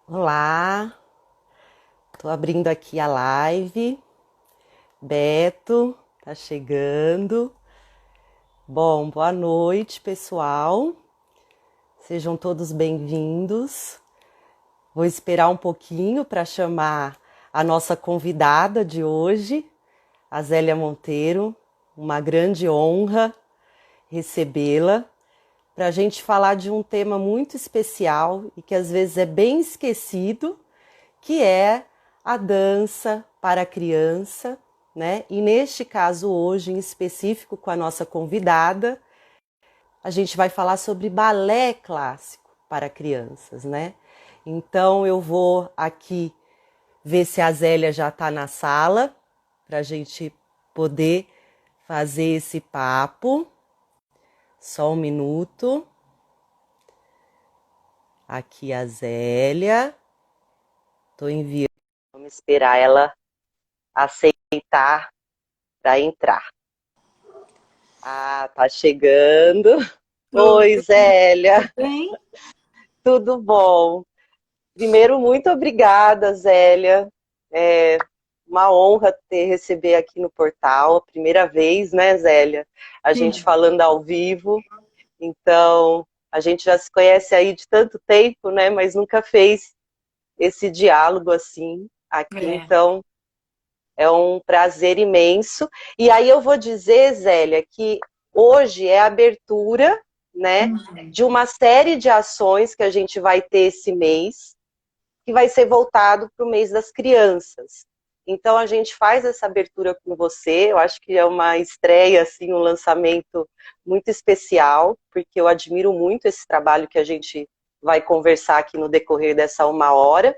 Olá, tô abrindo aqui a live. Beto tá chegando. Bom, boa noite, pessoal. Sejam todos bem-vindos. Vou esperar um pouquinho para chamar a nossa convidada de hoje, a Zélia Monteiro. Uma grande honra recebê-la para a gente falar de um tema muito especial e que às vezes é bem esquecido, que é a dança para a criança, né? E neste caso hoje, em específico com a nossa convidada, a gente vai falar sobre balé clássico para crianças, né? Então eu vou aqui ver se a Zélia já está na sala para a gente poder fazer esse papo. Só um minuto. Aqui a Zélia. Estou enviando. Vamos esperar ela aceitar para entrar. Ah, tá chegando. Oi, Oi, tudo Zélia. bem? Tudo bom? Primeiro, muito obrigada, Zélia. É uma honra ter receber aqui no portal, primeira vez, né, Zélia? A gente Sim, falando ao vivo. Então, a gente já se conhece aí de tanto tempo, né? Mas nunca fez esse diálogo assim aqui. é. Então, é um prazer imenso. E aí eu vou dizer, Zélia, que hoje é a abertura, né, Uhum. de uma série de ações que a gente vai ter esse mês, que vai ser voltado para o mês das crianças. Então a gente faz essa abertura com você. Eu acho que é uma estreia, assim, um lançamento muito especial, porque eu admiro muito esse trabalho que a gente vai conversar aqui no decorrer dessa uma hora.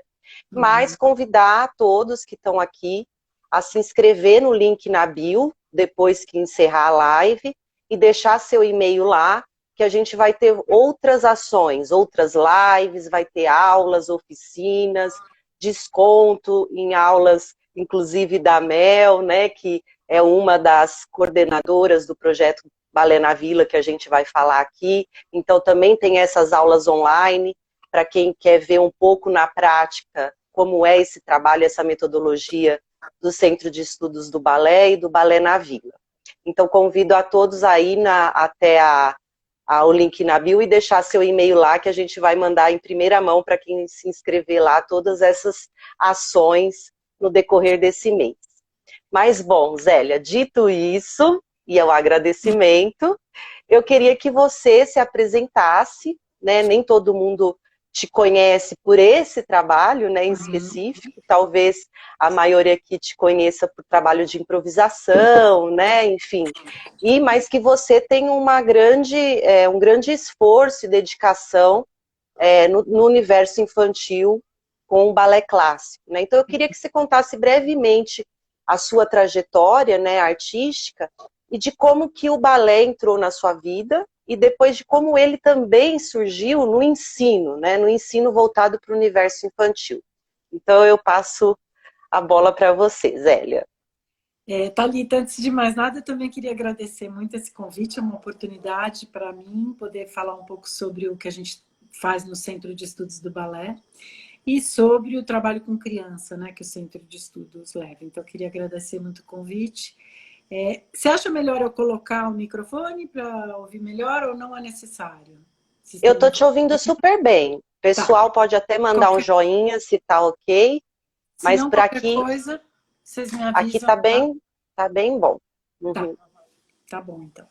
Mas Uhum. convidar todos que estão aqui a se inscrever no link na bio, depois que encerrar a live, e deixar seu e-mail lá, que a gente vai ter outras ações, outras lives, vai ter aulas, oficinas, desconto em aulas, inclusive da Mel, né, que é uma das coordenadoras do projeto Balé na Vila, que a gente vai falar aqui. Então também tem essas aulas online, para quem quer ver um pouco na prática como é esse trabalho, essa metodologia do Centro de Estudos do Balé e do Balé na Vila. Então, convido a todos aí até o link na bio e deixar seu e-mail lá, que a gente vai mandar em primeira mão para quem se inscrever lá, todas essas ações no decorrer desse mês. Mas, bom, Zélia, dito isso, e é o agradecimento, eu queria que você se apresentasse, né? Nem todo mundo te conhece por esse trabalho, né, em Uhum. específico, talvez a maioria aqui te conheça por trabalho de improvisação, né, enfim, mas que você tem um grande esforço e dedicação no universo infantil com o balé clássico, né? Então eu queria que você contasse brevemente a sua trajetória, né, artística e de como que o balé entrou na sua vida e depois de como ele também surgiu no ensino, né, no ensino voltado para o universo infantil. Então eu passo a bola para você, Zélia. Thalita, antes de mais nada, eu também queria agradecer muito esse convite, é uma oportunidade para mim poder falar um pouco sobre o que a gente faz no Centro de Estudos do Balé e sobre o trabalho com criança, né, que o Centro de Estudos leva. Então, eu queria agradecer muito o convite. Você acha melhor eu colocar o microfone para ouvir melhor ou não é necessário? Vocês Eu estão me tô te ouvindo? ouvindo super bem. O Tá. pessoal pode até mandar um Qualquer joinha se tá ok, Se mas não, por qualquer aqui, coisa, vocês me aqui avisam, tá? tá bem bom. Tá, Uhum. tá bom então.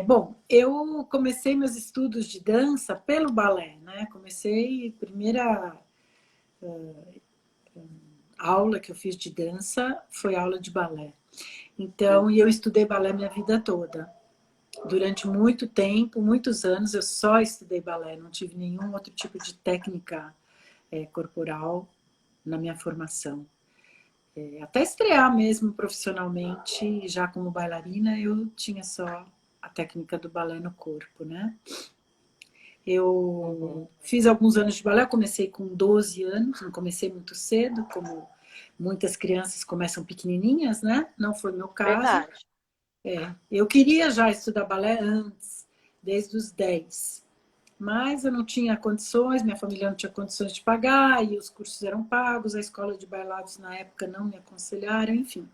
Bom, eu comecei meus estudos de dança pelo balé, né? Comecei, primeira aula que eu fiz de dança foi aula de balé. Então, e eu estudei balé minha vida toda. Durante muito tempo, muitos anos, eu só estudei balé, não tive nenhum outro tipo de técnica corporal na minha formação. Até estrear mesmo profissionalmente, já como bailarina, eu tinha só a técnica do balé no corpo, né? Uhum. Eu fiz alguns anos de balé, eu comecei com 12 anos, não comecei muito cedo, como muitas crianças começam pequenininhas, né? Não foi meu caso. Verdade. Eu queria já estudar balé antes, desde os 10. mas eu não tinha condições, minha família não tinha condições de pagar, e os cursos eram pagos, a escola de bailados na época não me aconselharam, enfim.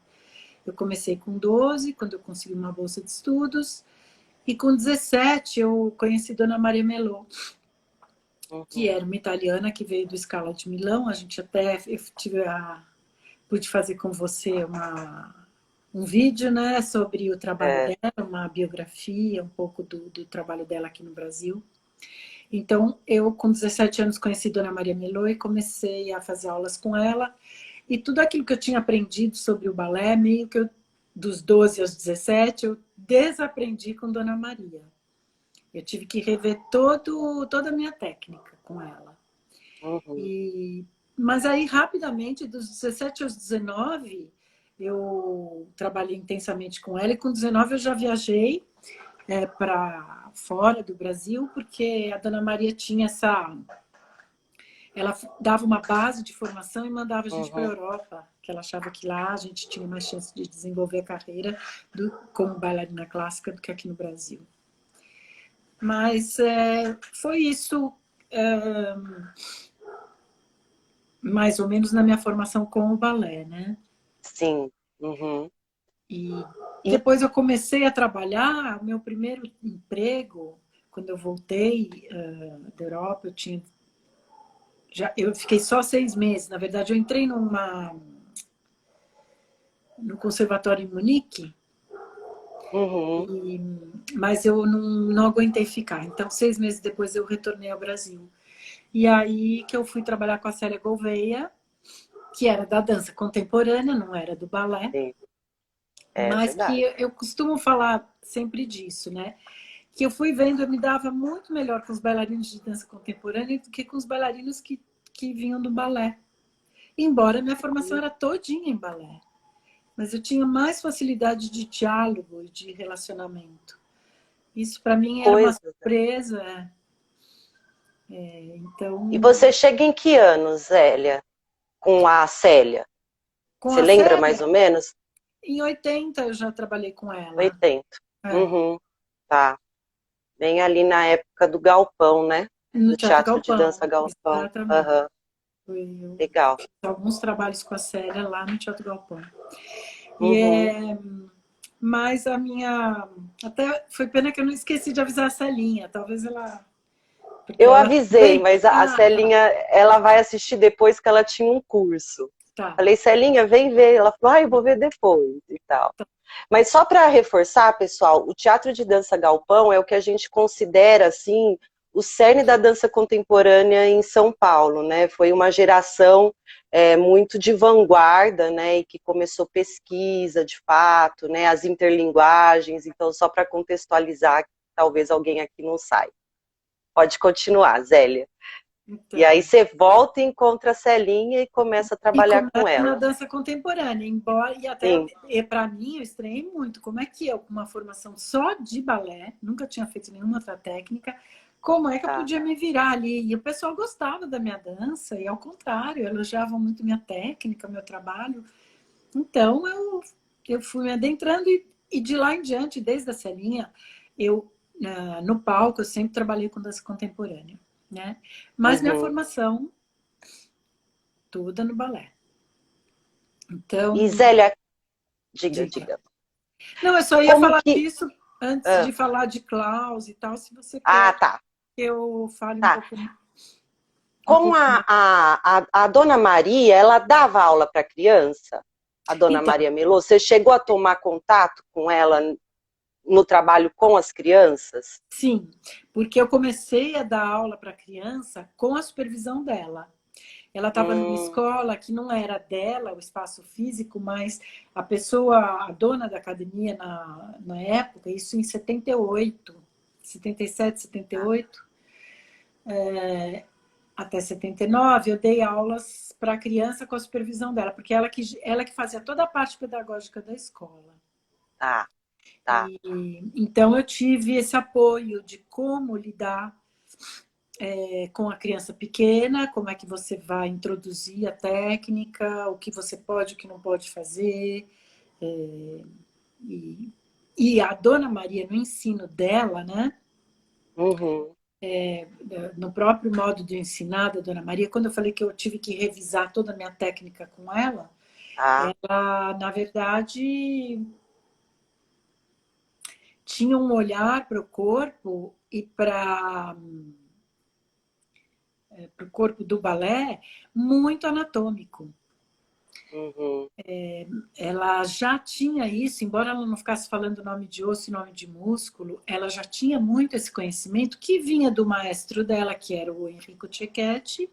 Eu comecei com 12, quando eu consegui uma bolsa de estudos, e com 17 eu conheci Dona Maria Melô, que era uma italiana que veio do Scala de Milão. A gente até, eu pude fazer com você um vídeo, né, sobre o trabalho dela, uma biografia, um pouco do trabalho dela aqui no Brasil. Então, eu com 17 anos conheci Dona Maria Melô e comecei a fazer aulas com ela. E tudo aquilo que eu tinha aprendido sobre o balé, meio que dos 12 aos 17, eu desaprendi com Dona Maria. Eu tive que rever toda a minha técnica com ela. Mas aí, rapidamente, dos 17 aos 19, eu trabalhei intensamente com ela. E com 19 eu já viajei para fora do Brasil, porque a Dona Maria tinha ela dava uma base de formação e mandava a gente para a Europa, que ela achava que lá a gente tinha mais chance de desenvolver a carreira como bailarina clássica do que aqui no Brasil. Mas foi isso, mais ou menos, na minha formação com o balé, né? Sim. E depois eu comecei a trabalhar. O meu primeiro emprego, quando eu voltei da Europa, eu fiquei só 6 meses. Na verdade, eu entrei no conservatório em Munique, mas eu não aguentei ficar. Então, 6 meses depois eu retornei ao Brasil. E aí que eu fui trabalhar com a Célia Gouveia, que era da dança contemporânea, não era do balé. Sim. Mas verdade. que eu costumo falar sempre disso, né? Que eu fui vendo, eu me dava muito melhor com os bailarinos de dança contemporânea do que com os bailarinos que vinham do balé. Embora minha formação era todinha em balé. Mas eu tinha mais facilidade de diálogo e de relacionamento. Isso para mim era uma surpresa. Então... E você chega em que anos, Zélia, com a Célia? Você lembra Célia, mais ou menos? Em 80 eu já trabalhei com ela. 80. Tá. Bem ali na época do Galpão, né? No Do Teatro Teatro de Galpão. Dança Galpão. Exatamente. Eu Legal. fiz alguns trabalhos com a Célia lá no Teatro Galpão. E mas a minha... Até foi pena que eu não esqueci de avisar a Celinha. Talvez ela... Eu avisei, mas a Celinha, ela vai assistir depois que ela tinha um curso. Tá. Falei, Celinha, vem ver. Ela falou, eu vou ver depois e tal. Tá. Mas só para reforçar, pessoal, o Teatro de Dança Galpão é o que a gente considera, assim, o cerne da dança contemporânea em São Paulo, né? Foi uma geração muito de vanguarda, né? E que começou pesquisa, de fato, né? As interlinguagens. Então, só para contextualizar, talvez alguém aqui não saiba. Pode continuar, Zélia. Então, e aí você volta e encontra a Celinha e começa a trabalhar com ela. Na dança contemporânea, embora, e até para mim eu estranhei muito, como é que eu, com uma formação só de balé, nunca tinha feito nenhuma outra técnica, como é que eu podia me virar ali? E o pessoal gostava da minha dança, e ao contrário, elogiavam muito minha técnica, meu trabalho. Então eu fui me adentrando e de lá em diante, desde a Celinha, no palco eu sempre trabalhei com dança contemporânea, né? Mas minha formação toda no balé. Então... E Zélia, diga. Não, eu só ia falar disso antes de falar de Klaus e tal, se você quer que eu fale um pouco. Como a Dona Maria, ela dava aula para criança, a Dona Maria Melô, você chegou a tomar contato com ela no trabalho com as crianças? Sim, porque eu comecei a dar aula para criança com a supervisão dela. Ela estava numa escola que não era dela, o espaço físico, mas a pessoa, a dona da academia na época, isso em 78, 77, 78, até 79, eu dei aulas para criança com a supervisão dela, porque ela que fazia toda a parte pedagógica da escola. Tá. Então eu tive esse apoio de como lidar com a criança pequena, como é que você vai introduzir a técnica, o que você pode, o que não pode fazer. E a Dona Maria, no ensino dela, né? no próprio modo de ensinar da Dona Maria, quando eu falei que eu tive que revisar toda a minha técnica com ela, Ah, ela, na verdade, tinha um olhar para o corpo e para o corpo do balé muito anatômico. uhum. Ela já tinha isso, embora ela não ficasse falando nome de osso e nome de músculo, ela já tinha muito esse conhecimento que vinha do maestro dela, que era o Enrico Cecchetti.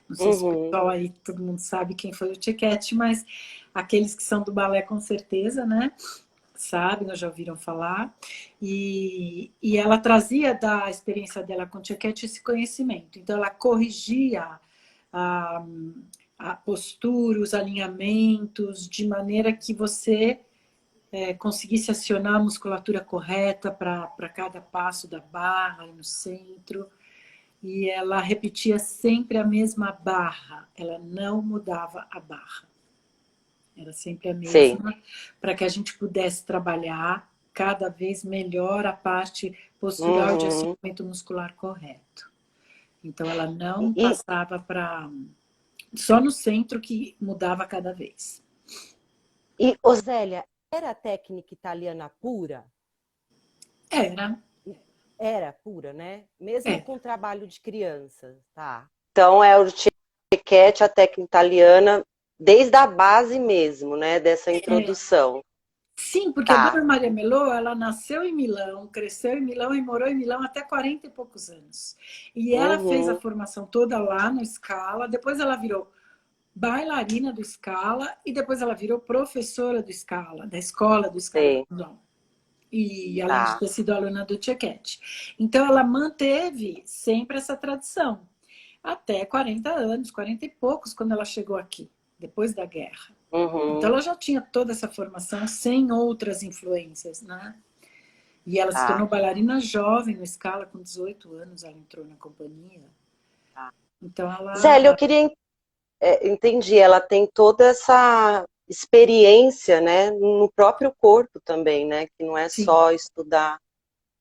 Não sei se o Uhum. pessoal aí, todo mundo sabe quem foi o Cecchetti, mas aqueles que são do balé com certeza, né? Sabem, já ouviram falar. E ela trazia da experiência dela com o Cecchetti esse conhecimento. Então, ela corrigia a, a postura, os alinhamentos, de maneira que você conseguisse acionar a musculatura correta para cada passo da barra e no centro. E ela repetia sempre a mesma barra, ela não mudava a barra. Era sempre a Sei. mesma, para que a gente pudesse trabalhar cada vez melhor a parte postural de Uhum. acionamento muscular correto. Então, ela não E, passava para... Só no centro que mudava cada vez. Osélia, era técnica italiana pura? Era, Era pura, né? Mesmo era. com trabalho de crianças, tá? então, é o Cecchetti, a técnica italiana, desde a base mesmo, né? Dessa É. introdução. Sim, porque a Tá. Dona Maria Melô, ela nasceu em Milão, cresceu em Milão e morou em Milão até 40 e poucos anos. E ela fez a Uhum. formação toda lá no Scala, depois ela virou bailarina do Scala e depois ela virou professora do Scala, da escola do Scala de Sei. Milão. E além de Tá. ter sido aluna do Cecchetti. Então ela manteve sempre essa tradição. Até 40 anos, 40 e poucos, quando ela chegou aqui, depois da guerra. Então Uhum. ela já tinha toda essa formação sem outras influências, né? E ela se Tá. tornou bailarina jovem no Scala, com 18 anos ela entrou na companhia. Tá. Então Zélia, eu ela... queria entendi, ela tem toda essa experiência, né, no próprio corpo também, né, que não é Sim, só estudar,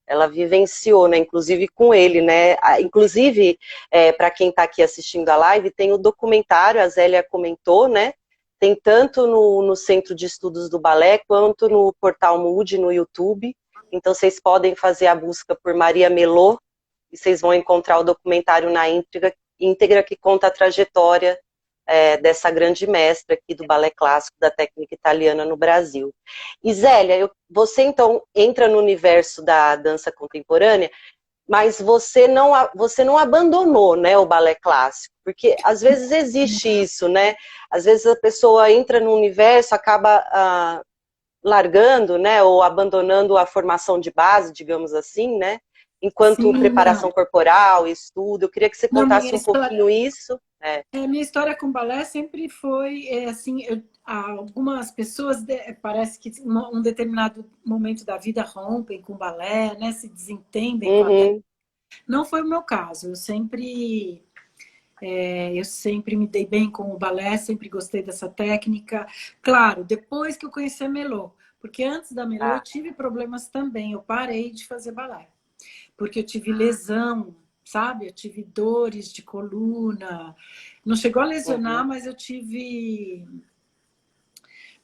ela vivenciou, né, inclusive com ele, né, inclusive, para quem está aqui assistindo a live, tem o documentário, a Zélia comentou, né, tem tanto no Centro de Estudos do Balé, quanto no Portal Mood, no YouTube, então vocês podem fazer a busca por Maria Melô, e vocês vão encontrar o documentário na íntegra que conta a trajetória dessa grande mestra aqui do balé clássico, da técnica italiana no Brasil. E Zélia, você então entra no universo da dança contemporânea, mas você não abandonou, né, o balé clássico, porque às vezes existe isso, né? Às vezes a pessoa entra no universo, acaba largando, né, ou abandonando a formação de base, digamos assim, né? Enquanto sim, preparação não. corporal, estudo. Eu queria que você Não, contasse um pouquinho isso. minha história com balé sempre foi assim, algumas pessoas parece que um determinado momento da vida rompem com balé, né, se desentendem com a técnica. Uhum, Não foi o meu caso. Eu sempre me dei bem com o balé, sempre gostei dessa técnica. Claro, depois que eu conheci a Melô, porque antes da Melô eu tá. tive problemas também. Eu parei de fazer balé, porque eu tive lesão, sabe? Eu tive dores de coluna. Não chegou a lesionar, Uhum, mas eu tive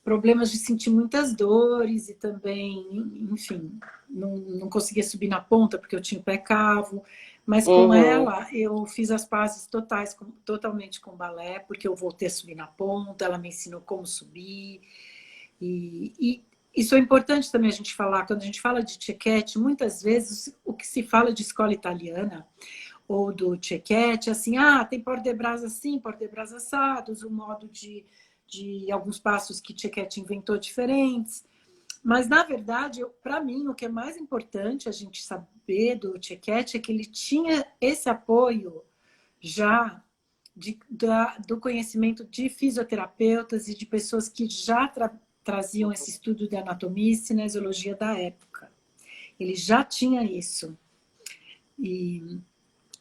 problemas de sentir muitas dores e também, enfim, não conseguia subir na ponta porque eu tinha o pé cavo. Mas com uhum, ela, eu fiz as pazes totalmente com balé, porque eu voltei a subir na ponta, ela me ensinou como subir. E isso é importante também a gente falar. Quando a gente fala de Cecchetti, muitas vezes o que se fala de escola italiana ou do Cecchetti, assim, tem porta-de-brasa assim, porta-de-brasa assados, o modo de alguns passos que Cecchetti inventou diferentes. Mas, na verdade, para mim, o que é mais importante a gente saber do Cecchetti é que ele tinha esse apoio já do conhecimento de fisioterapeutas e de pessoas que já traziam esse estudo de anatomia e cinesiologia da época. Ele já tinha isso. E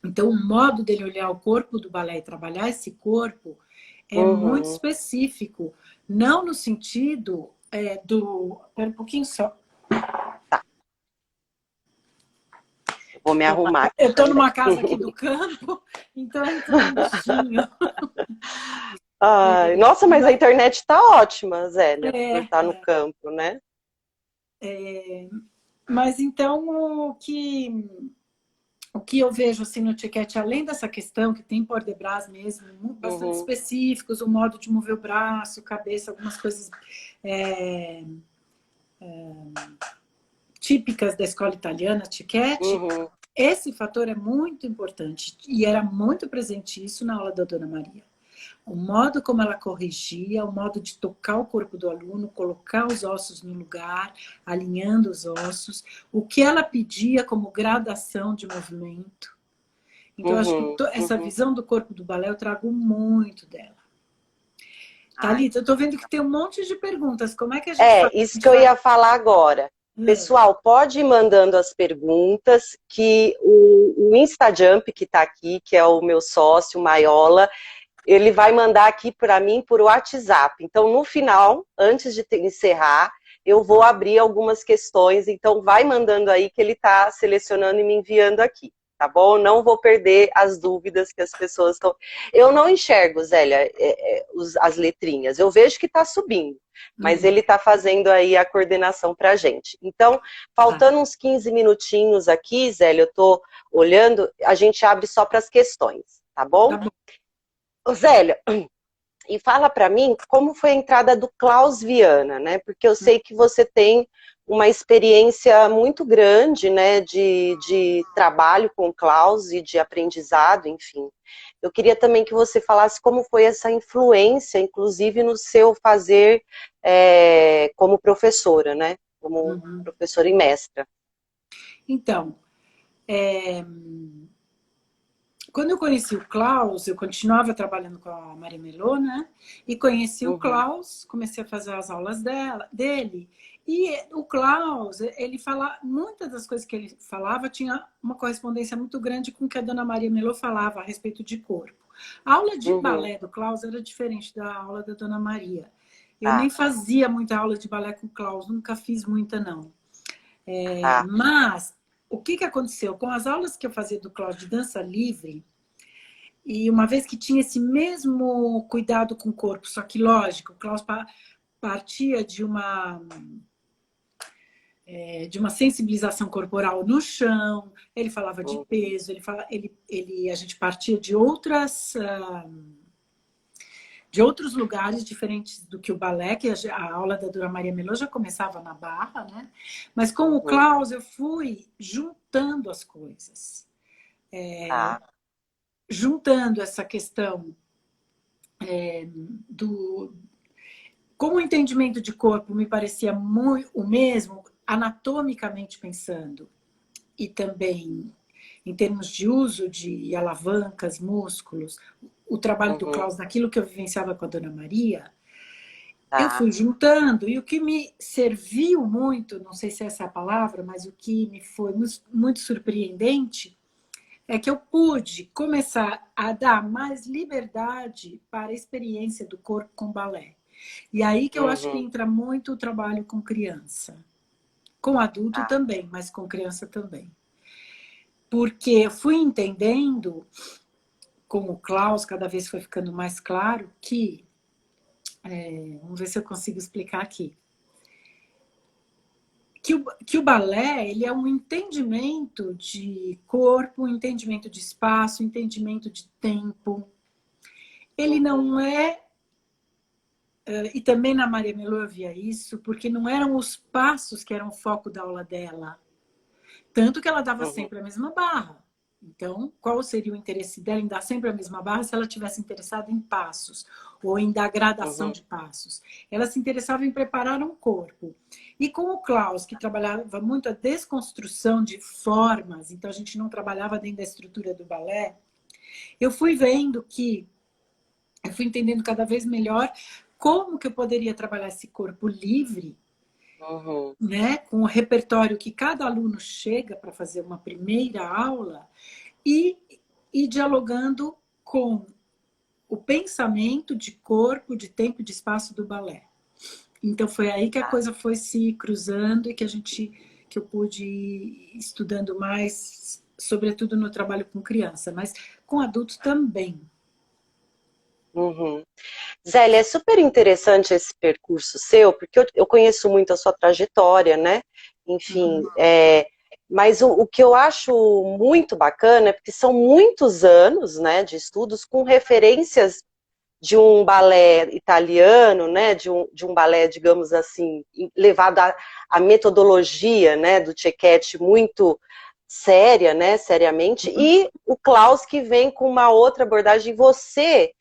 então, o modo dele olhar o corpo do balé e trabalhar esse corpo é muito uhum. específico. Não no sentido do... Espera um pouquinho só. Vou me arrumar aqui Eu estou também. numa casa aqui do campo, então entrou um bichinho. Ai, nossa, mas a internet tá ótima, Zélia, por É, estar no campo, né? mas então o que eu vejo assim no Tiquete, além dessa questão que tem por detrás mesmo, bastante Uhum, específicos, o modo de mover o braço, cabeça, algumas coisas típicas da escola italiana, Tiquete, uhum, esse fator é muito importante e era muito presente isso na aula da Dona Maria. O modo como ela corrigia, o modo de tocar o corpo do aluno, colocar os ossos no lugar, alinhando os ossos, o que ela pedia como gradação de movimento. Então, eu acho que uhum, essa uhum. visão do corpo do balé eu trago muito dela. Ai, Thalita, eu estou vendo que tem um monte de perguntas. Como é que a gente faz? A isso que gente eu vai... ia falar agora. Pessoal, pode ir mandando as perguntas que o InstaJump que está aqui, que é o meu sócio, o Maiola, ele vai mandar aqui para mim por WhatsApp. Então, no final, antes de encerrar, eu vou abrir algumas questões. Então, vai mandando aí que ele está selecionando e me enviando aqui, tá bom? Não vou perder as dúvidas que as pessoas estão... Eu não enxergo, Zélia, as letrinhas. Eu vejo que está subindo, mas ele está fazendo aí a coordenação para a gente. Então, faltando uns 15 minutinhos aqui, Zélia, eu estou olhando, a gente abre só para as questões, tá bom? Tá bom. Ô, Zélia, e fala para mim como foi a entrada do Klaus Viana, né? Porque eu sei que você tem uma experiência muito grande, né, de trabalho com o Klaus e de aprendizado, enfim. Eu queria também que você falasse como foi essa influência, inclusive no seu fazer como professora, né? Como professora e mestra. Então, quando eu conheci o Klaus, eu continuava trabalhando com a Maria Melô, né? E conheci o Uhum, Klaus, comecei a fazer as aulas dele. E o Klaus, ele fala, muitas das coisas que ele falava tinha uma correspondência muito grande com o que a Dona Maria Melô falava a respeito de corpo. A aula de uhum, balé do Klaus era diferente da aula da Dona Maria. Eu nem tá, fazia muita aula de balé com o Klaus, nunca fiz muita, não. tá. Mas o que aconteceu? Com as aulas que eu fazia do Klaus de dança livre, e uma vez que tinha esse mesmo cuidado com o corpo, só que lógico, o Klaus partia de uma sensibilização corporal no chão, ele falava de peso, a gente partia de outros lugares diferentes do que o balé, que a aula da Dona Maria Melô já começava na Barra, né? Mas com o Uhum, Klaus eu fui juntando as coisas. tá. Juntando essa questão do... Como o entendimento de corpo me parecia muito o mesmo, anatomicamente pensando, e também em termos de uso de alavancas, músculos, o trabalho do Uhum, Klaus naquilo que eu vivenciava com a Dona Maria, eu tá. fui juntando, e o que me serviu muito, não sei se essa é a palavra, mas o que me foi muito surpreendente, é que eu pude começar a dar mais liberdade para a experiência do corpo com balé. E aí que eu acho que Uhum, entra muito o trabalho com criança. Com adulto tá. também, mas com criança também. Porque eu fui entendendo, com o Klaus, cada vez foi ficando mais claro, que... vamos ver se eu consigo explicar aqui. Que o balé ele é um entendimento de corpo, um entendimento de espaço, um entendimento de tempo. Ele Uhum, não é... E também na Maria Melô eu via isso, porque não eram os passos que eram o foco da aula dela. Tanto que ela dava uhum, sempre a mesma barra. Então, qual seria o interesse dela em dar sempre a mesma barra se ela tivesse interessada em passos ou em dar gradação uhum, de passos? Ela se interessava em preparar um corpo. E com o Klaus, que trabalhava muito a desconstrução de formas, então a gente não trabalhava dentro da estrutura do balé, eu fui vendo que, eu fui entendendo cada vez melhor como que eu poderia trabalhar esse corpo livre, uhum, né, com o repertório que cada aluno chega para fazer uma primeira aula e dialogando com o pensamento de corpo, de tempo e de espaço do balé. Então foi aí que a tá. coisa foi se cruzando e que eu pude ir estudando mais sobretudo no trabalho com criança, mas com adultos também. Uhum. Zélia, é super interessante esse percurso seu, porque eu conheço muito a sua trajetória, né? Enfim, mas o que eu acho muito bacana é porque são muitos anos, né, de estudos com referências de um balé italiano, né, de um balé, digamos assim, levado à metodologia, né, do Cecchetti muito séria, né, seriamente, e o Klaus que vem com uma outra abordagem. Você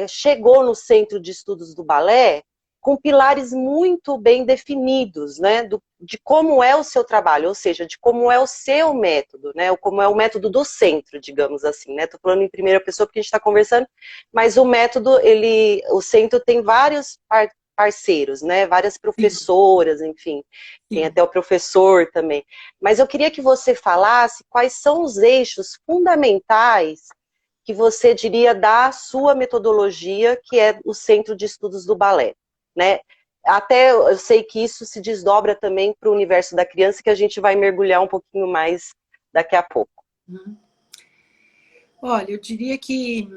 chegou no Centro de Estudos do Balé com pilares muito bem definidos, né, de como é o seu trabalho, ou seja, de como é o seu método, né, ou como é o método do centro, digamos assim, né, estou falando em primeira pessoa porque a gente está conversando, mas o método, o centro tem vários parceiros, né, várias professoras, enfim, tem até o professor também, mas eu queria que você falasse quais são os eixos fundamentais que você diria da sua metodologia, que é o Centro de Estudos do Balé, né? Até eu sei que isso se desdobra também para o universo da criança, que a gente vai mergulhar um pouquinho mais daqui a pouco. Olha, eu diria que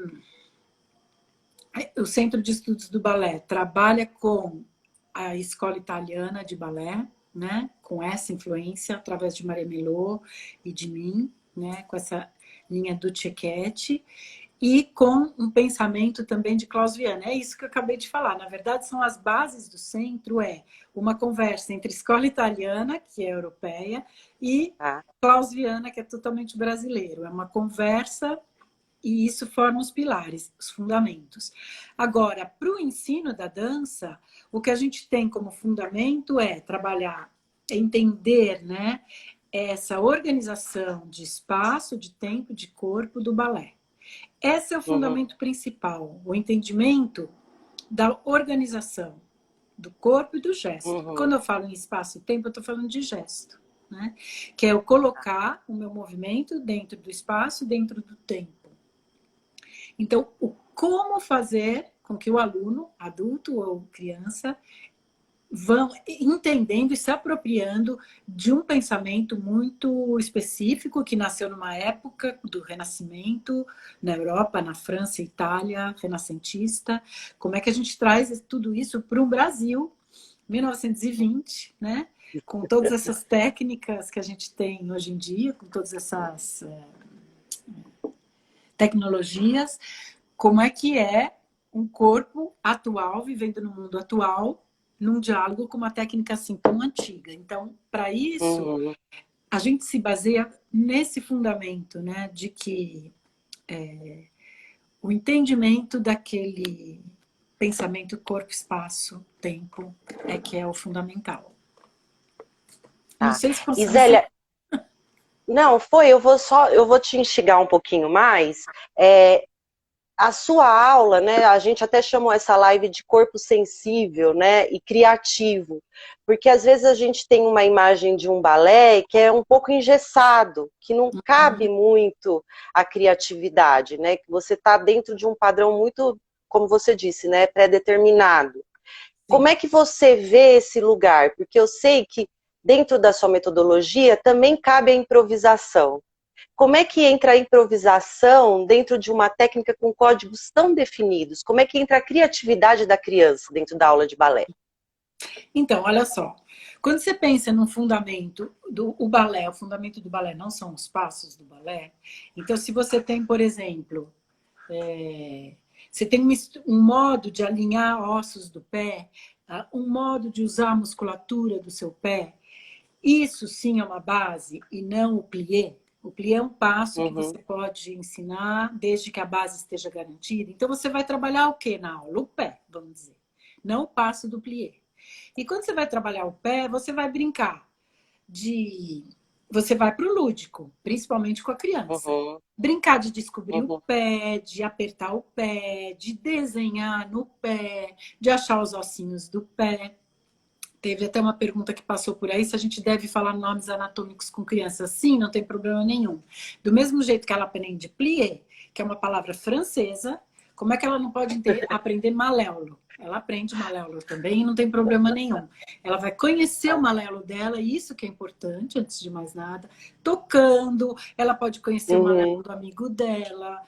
o Centro de Estudos do Balé trabalha com a escola italiana de balé, né? Com essa influência, através de Maria Melô e de mim, né? Com essa linha do Cecchetti, e com um pensamento também de Klaus Viana. É isso que eu acabei de falar. Na verdade, são as bases do centro, uma conversa entre escola italiana, que é europeia, e Klaus Viana, que é totalmente brasileiro. É uma conversa e isso forma os pilares, os fundamentos. Agora, para o ensino da dança, o que a gente tem como fundamento é trabalhar, entender, né, essa organização de espaço, de tempo, de corpo do balé. Esse é o fundamento principal, o entendimento da organização do corpo e do gesto. Quando eu falo em espaço e tempo, eu estou falando de gesto, né? Que é eu colocar o meu movimento dentro do espaço, dentro do tempo. Então, como fazer com que o aluno, adulto ou criança, vão entendendo e se apropriando de um pensamento muito específico que nasceu numa época do Renascimento, na Europa, na França, Itália, renascentista. Como é que a gente traz tudo isso para o Brasil, 1920, né? Com todas essas técnicas que a gente tem hoje em dia, com todas essas tecnologias, como é que é um corpo atual, vivendo no mundo atual, num diálogo com uma técnica assim tão antiga. Então, para isso, a gente se baseia nesse fundamento, né, de que o entendimento daquele pensamento corpo, espaço, tempo é que é o fundamental. Não sei se E Zélia, não, eu vou te instigar um pouquinho mais. A sua aula, né, a gente até chamou essa live de corpo sensível, né, e criativo, porque às vezes a gente tem uma imagem de um balé que é um pouco engessado, que não cabe muito a criatividade, né, que você está dentro de um padrão muito, como você disse, né, pré-determinado. Sim. Como é que você vê esse lugar? Porque eu sei que dentro da sua metodologia também cabe a improvisação. Como é que entra a improvisação dentro de uma técnica com códigos tão definidos? Como é que entra a criatividade da criança dentro da aula de balé? Então, olha só. Quando você pensa no fundamento do balé, o fundamento do balé não são os passos do balé. Então, se você tem, por exemplo, você tem um modo de alinhar ossos do pé, um modo de usar a musculatura do seu pé, isso sim é uma base e não o plié. O plié é um passo que você pode ensinar desde que a base esteja garantida. Então, você vai trabalhar o que na aula? O pé, vamos dizer. Não o passo do plié. E quando você vai trabalhar o pé, você vai brincar Você vai para o lúdico, principalmente com a criança. Brincar de descobrir o pé, de apertar o pé, de desenhar no pé, de achar os ossinhos do pé. Teve até uma pergunta que passou por aí, se a gente deve falar nomes anatômicos com crianças. Sim, não tem problema nenhum. Do mesmo jeito que ela aprende plié, que é uma palavra francesa, como é que ela não pode aprender maléolo? ela aprende maléolo também e não tem problema nenhum. Ela vai conhecer o maléolo dela, e isso que é importante, antes de mais nada. Tocando, ela pode conhecer o maléolo do amigo dela,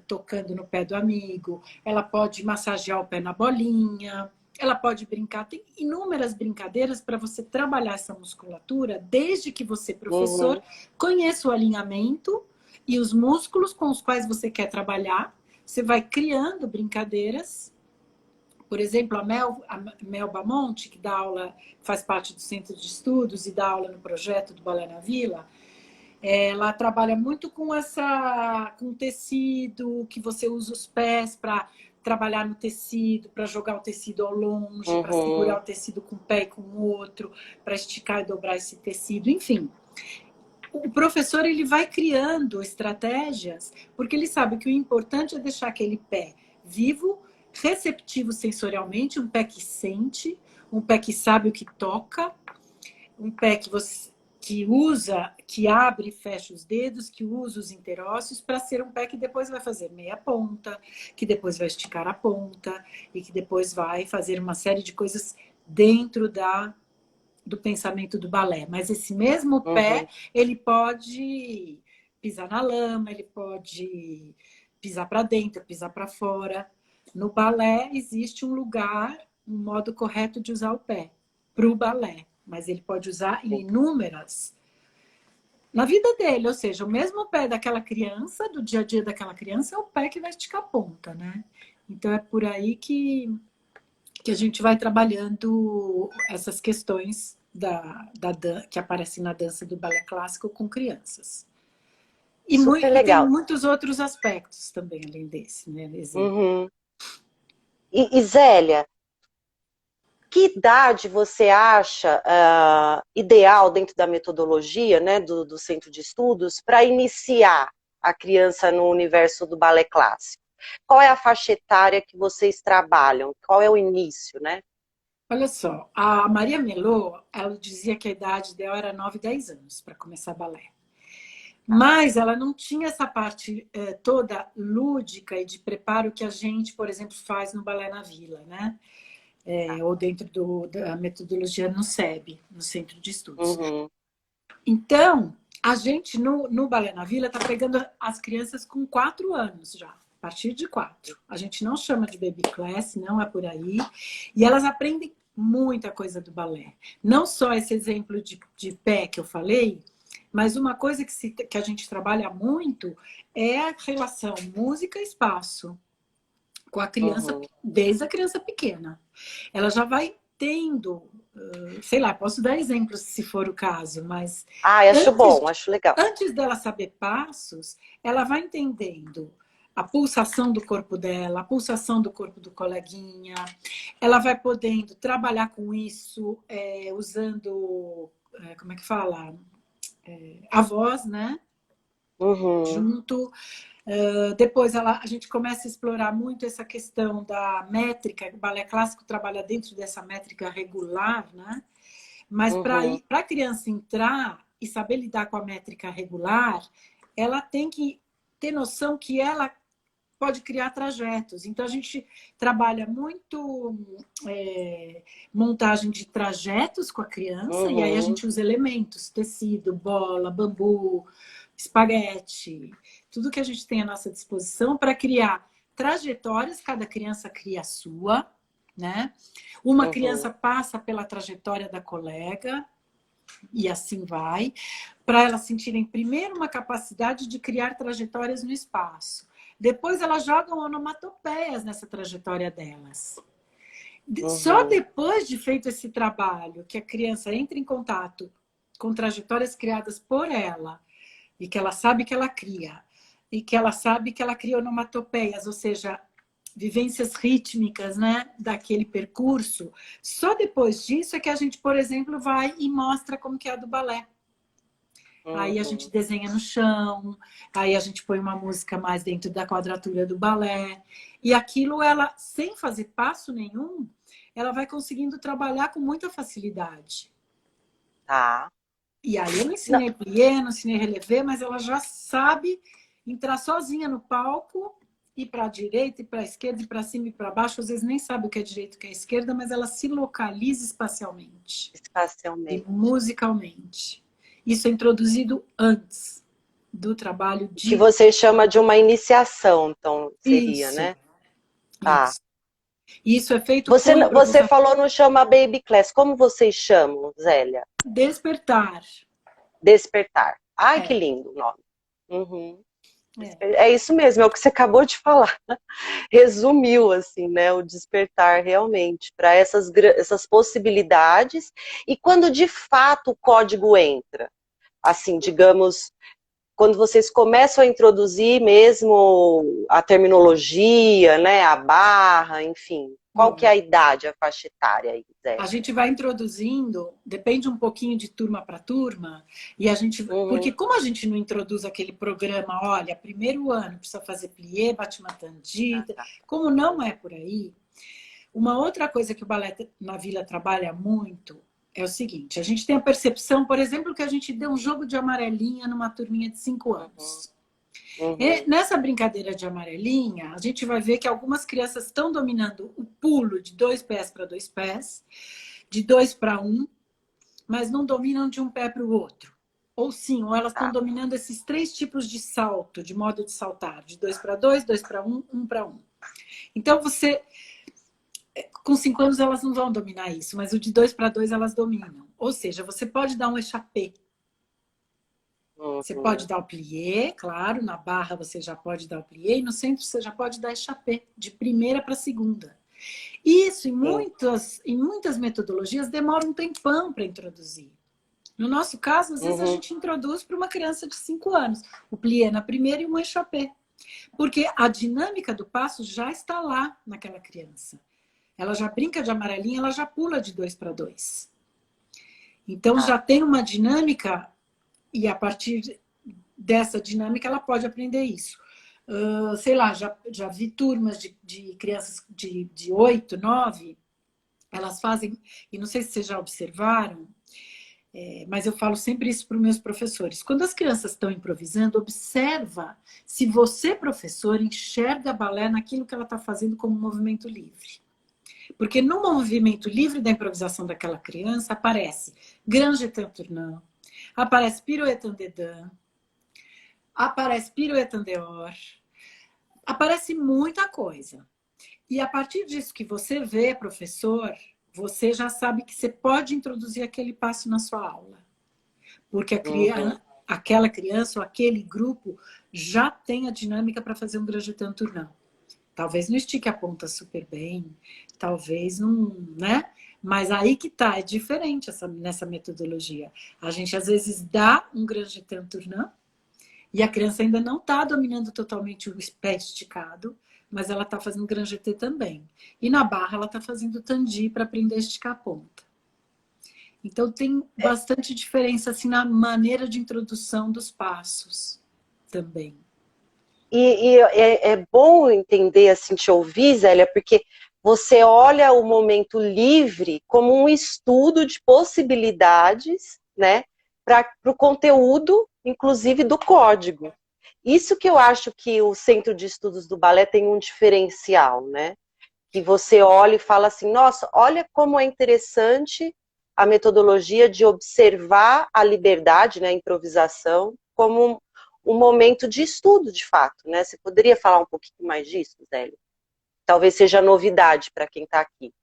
tocando no pé do amigo. Ela pode massagear o pé na bolinha. Ela pode brincar. Tem inúmeras brincadeiras para você trabalhar essa musculatura, desde que você, professor, conheça o alinhamento e os músculos com os quais você quer trabalhar. Você vai criando brincadeiras. Por exemplo, a Mel Bamonte, que dá aula, faz parte do Centro de Estudos e dá aula no projeto do Balé na Vila, ela trabalha muito com tecido, que você usa os pés para trabalhar no tecido, para jogar o tecido ao longe, para segurar o tecido com um pé e com o outro, para esticar e dobrar esse tecido, enfim. O professor, ele vai criando estratégias, porque ele sabe que o importante é deixar aquele pé vivo, receptivo sensorialmente, um pé que sente, um pé que sabe o que toca, um pé que usa, que abre e fecha os dedos, que usa os interósseos, para ser um pé que depois vai fazer meia ponta, que depois vai esticar a ponta e que depois vai fazer uma série de coisas dentro do pensamento do balé. Mas esse mesmo pé, ele pode pisar na lama, ele pode pisar para dentro, pisar para fora. No balé existe um lugar, um modo correto de usar o pé para o balé, mas ele pode usar em inúmeras na vida dele, ou seja, o mesmo pé daquela criança, do dia a dia daquela criança, é o pé que vai esticar a ponta, né? Então é por aí que a gente vai trabalhando essas questões que aparecem na dança do balé clássico com crianças. E, e tem muitos outros aspectos também, além desse, né? E Zélia, que idade você acha ideal dentro da metodologia, né, do Centro de Estudos para iniciar a criança no universo do balé clássico? Qual é a faixa etária que vocês trabalham? Qual é o início, né? Olha só, a Maria Melô, ela dizia que a idade dela era 9, 10 anos para começar balé. Mas ela não tinha essa parte toda lúdica e de preparo que a gente, por exemplo, faz no Balé na Vila, né? Ou dentro da metodologia no SEB, no Centro de Estudos. Então, a gente no Balé na Vila está pegando as crianças com 4 anos já, a partir de 4. A gente não chama de baby class, não é por aí. E elas aprendem muita coisa do balé. Não só esse exemplo de pé que eu falei, mas uma coisa que a gente trabalha muito é a relação música-espaço com a criança, desde a criança pequena. Ela já vai tendo, sei lá, posso dar exemplos se for o caso, mas... acho bom, acho legal. Antes dela saber passos, ela vai entendendo a pulsação do corpo dela, a pulsação do corpo do coleguinha. Ela vai podendo trabalhar com isso usando, como é que fala? A voz, né? Junto. Depois a gente começa a explorar muito essa questão da métrica. O balé clássico trabalha dentro dessa métrica regular, né? Mas para a criança entrar e saber lidar com a métrica regular, ela tem que ter noção que ela pode criar trajetos. Então, a gente trabalha muito montagem de trajetos com a criança, e aí a gente usa elementos, tecido, bola, bambu, espaguete, tudo que a gente tem à nossa disposição para criar trajetórias, cada criança cria a sua, né? Uma criança passa pela trajetória da colega, e assim vai, para elas sentirem primeiro uma capacidade de criar trajetórias no espaço. Depois elas jogam onomatopeias nessa trajetória delas. Só depois de feito esse trabalho, que a criança entra em contato com trajetórias criadas por ela, e que ela sabe que ela cria, e que ela sabe que ela cria onomatopeias, ou seja, vivências rítmicas, né, daquele percurso. Só depois disso é que a gente, por exemplo, vai e mostra como que é a do balé. Aí a gente desenha no chão, aí a gente põe uma música mais dentro da quadratura do balé. E aquilo, ela, sem fazer passo nenhum, ela vai conseguindo trabalhar com muita facilidade. E aí eu não ensinei plié, não ensinei relevé, mas ela já sabe entrar sozinha no palco ir para a direita e para a esquerda, e para cima e para baixo, às vezes nem sabe o que é direita e o que é esquerda, mas ela se localiza espacialmente e Espacialmente. musicalmente. Isso é introduzido antes do trabalho Que de... você chama de uma iniciação, então, seria, Isso, né? Tá. isso. Isso é feito com Você improvisação. falou no Chama Baby Class. Como vocês chamam, Zélia? Despertar. Despertar. Ai, que É, lindo o nome. Uhum. é. É isso mesmo, é o que você acabou de falar. Resumiu, assim, né? O despertar realmente para essas possibilidades. E quando de fato o código entra, assim, digamos, quando vocês começam a introduzir mesmo a terminologia, né? A barra, enfim. Qual que é a idade, a faixa etária aí, Zé? A gente vai introduzindo, depende um pouquinho de turma para turma, e a gente, porque como a gente não introduz aquele programa, olha, primeiro ano precisa fazer plié, battement tendu, como não é por aí, uma outra coisa que o Balé na Vila trabalha muito é o seguinte, a gente tem a percepção, por exemplo, que a gente deu um jogo de amarelinha numa turminha de 5 anos. Nessa brincadeira de amarelinha, a gente vai ver que algumas crianças estão dominando o pulo de 2 pés para 2 pés, de 2 para 1, mas não dominam de um pé para o outro. Ou sim, ou elas estão dominando esses 3 tipos de salto, de modo de saltar, de 2 para 2, 2 para 1, 1 para 1. Então, com 5 anos elas não vão dominar isso, mas o de 2 para 2 elas dominam. Ou seja, você pode dar um échappé. Você pode dar o plié, claro, na barra você já pode dar o plié, e no centro você já pode dar échappé, de primeira para segunda. Isso, em muitas metodologias, demora um tempão para introduzir. No nosso caso, às vezes a gente introduz para uma criança de 5 anos, o plié na primeira e um échappé. Porque a dinâmica do passo já está lá naquela criança. Ela já brinca de amarelinha, ela já pula de 2 para 2. Então já tem uma dinâmica. E a partir dessa dinâmica, ela pode aprender isso. Sei lá, já vi turmas de crianças de 8, 9, elas fazem, e não sei se vocês já observaram, mas eu falo sempre isso para os meus professores. Quando as crianças estão improvisando, observa se você, professor, enxerga balé naquilo que ela está fazendo como movimento livre. Porque no movimento livre da improvisação daquela criança, aparece grand jeton tournant, aparece pirouette en dedans, aparece pirouette en dehors, aparece muita coisa. E a partir disso que você vê, professor, você já sabe que você pode introduzir aquele passo na sua aula. Porque aquela criança ou aquele grupo já tem a dinâmica para fazer um grand jeton tournant. Talvez não estique a ponta super bem, talvez não, né? Mas aí que tá, é diferente nessa metodologia. A gente às vezes dá um grand jeton tournant e a criança ainda não está dominando totalmente o pé esticado, mas ela está fazendo grand jeté também. E na barra ela está fazendo tendu para aprender a esticar a ponta. Então tem bastante diferença assim, na maneira de introdução dos passos também. E é bom entender, assim, te ouvir, Zélia, porque você olha o momento livre como um estudo de possibilidades, né, para o conteúdo, inclusive do código. Isso que eu acho que o Centro de Estudos do Balé tem um diferencial, né? Que você olha e fala assim, nossa, olha como é interessante a metodologia de observar a liberdade, né, a improvisação, como um momento de estudo, de fato, né? Você poderia falar um pouquinho mais disso, Zélia? Talvez seja novidade para quem está aqui.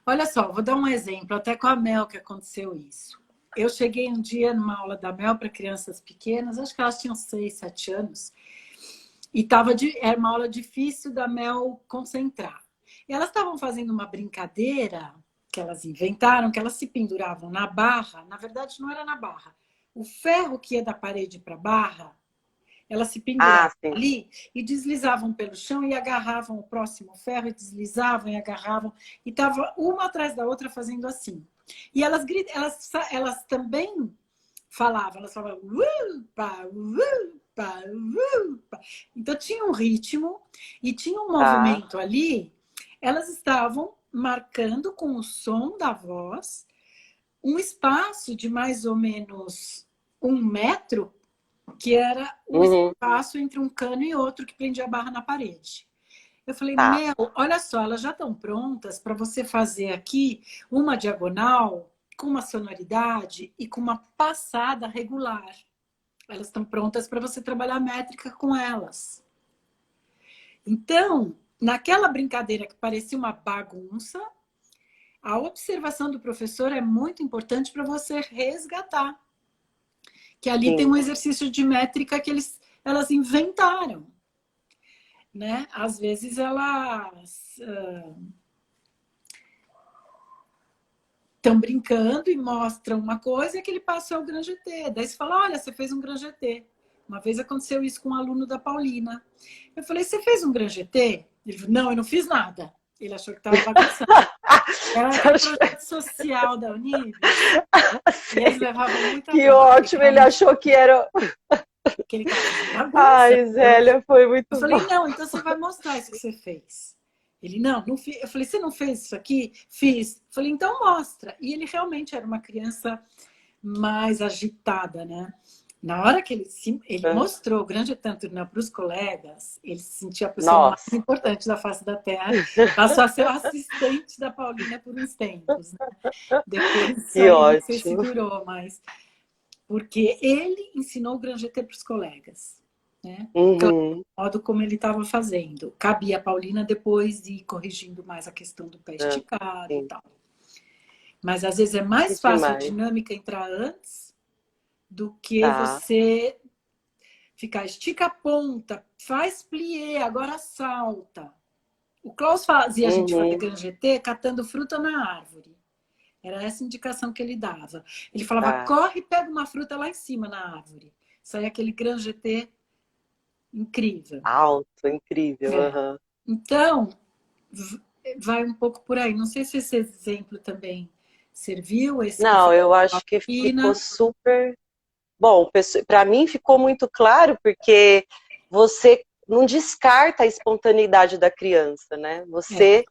Olha só, vou dar um exemplo, até com a Mel que aconteceu isso. Eu cheguei um dia numa aula da Mel para crianças pequenas, acho que elas tinham 6, 7 anos, e era uma aula difícil da Mel concentrar. E elas estavam fazendo uma brincadeira que elas inventaram, que elas se penduravam na barra, na verdade não era na barra, o ferro que ia da parede para a barra, elas se penduravam ali e deslizavam pelo chão e agarravam o próximo ferro e deslizavam e agarravam. E estavam uma atrás da outra fazendo assim. E elas também falavam, elas falavam upa, upa, upa. Então tinha um ritmo e tinha um movimento ali. Elas estavam marcando com o som da voz um espaço de mais ou menos 1 metro que era o Uhum. espaço entre um cano e outro que prendia a barra na parede. Eu falei, Tá. meu, olha só, elas já estão prontas para você fazer aqui uma diagonal com uma sonoridade e com uma passada regular. Elas estão prontas para você trabalhar métrica com elas. Então, naquela brincadeira que parecia uma bagunça, a observação do professor é muito importante para você resgatar. Que ali tem Sim. um exercício de métrica que elas inventaram. Né? Às vezes elas estão brincando e mostram uma coisa e aquele passo é o Grand GT. Daí você fala, olha, você fez um Grand GT. Uma vez aconteceu isso com um aluno da Paulina. Eu falei, você fez um Grand GT? Ele falou, não, eu não fiz nada. Ele achou que estava bagunçando. Era aquele projeto social da Unib. E eles levavam muita Que bronca, ótimo, ele achou que era... que ele estava fazendo bagunça. Ai, Zélia, foi muito Eu falei, bom. não, então você vai mostrar isso que você fez. Ele, não fiz. Eu falei, você não fez isso aqui? Fiz. Eu falei, então mostra. E ele realmente era uma criança mais agitada, né? Na hora que ele mostrou o grande tanto para os colegas, ele se sentia a pessoa mais importante da face da Terra, passou a ser o assistente da Paulina por uns tempos, né? Depois Que aí você ótimo. segurou, mas porque ele ensinou o Grand GT para os colegas, né? Uhum. Claro, do modo como ele estava fazendo. Cabia a Paulina depois ir corrigindo mais a questão do pé esticado e tal. Mas às vezes é mais fácil a dinâmica entrar antes do que você ficar estica a ponta, faz plié, agora salta. O Klaus fazia a gente fazer Grand GT catando fruta na árvore. Era essa indicação que ele dava. Ele falava, corre e pega uma fruta lá em cima na árvore. Saía aquele Grand GT incrível. Alto, incrível. Uhum. Então, vai um pouco por aí. Não sei se esse exemplo também serviu. Não, eu acho que ficou super... Bom, para mim ficou muito claro, porque você não descarta a espontaneidade da criança, né? Você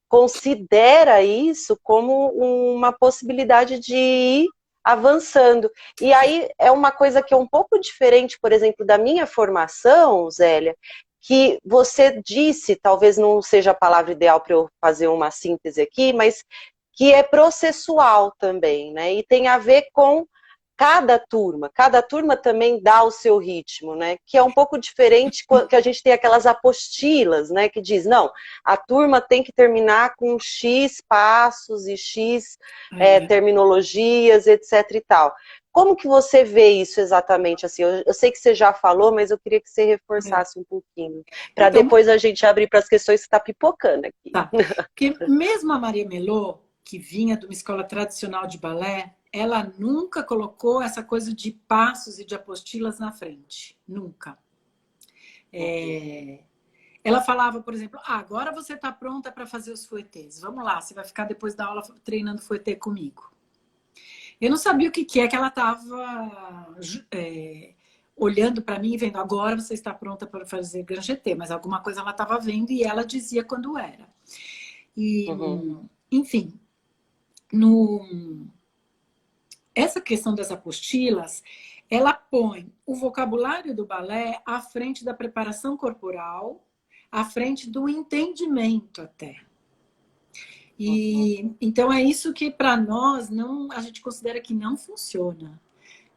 considera isso como uma possibilidade de ir avançando. E aí é uma coisa que é um pouco diferente, por exemplo, da minha formação, Zélia, que você disse, talvez não seja a palavra ideal para eu fazer uma síntese aqui, mas que é processual também, né? E tem a ver com cada turma também dá o seu ritmo, né? Que é um pouco diferente que a gente tem aquelas apostilas, né? Que diz, não, a turma tem que terminar com X passos e X terminologias, etc e tal. Como que você vê isso exatamente? Assim, eu sei que você já falou, mas eu queria que você reforçasse um pouquinho, para então, depois a gente abrir para as questões que está pipocando aqui. Tá. Porque mesmo a Maria Melô, que vinha de uma escola tradicional de balé, ela nunca colocou essa coisa de passos e de apostilas na frente. Nunca. Ela falava, por exemplo, agora você está pronta para fazer os fouettés. Vamos lá, você vai ficar depois da aula treinando fouetté comigo. Eu não sabia o que é que ela estava olhando para mim e vendo, agora você está pronta para fazer Grand GT, mas alguma coisa ela estava vendo e ela dizia quando era. E, enfim, essa questão das apostilas, ela põe o vocabulário do balé à frente da preparação corporal, à frente do entendimento até. E então é isso que para nós a gente considera que não funciona.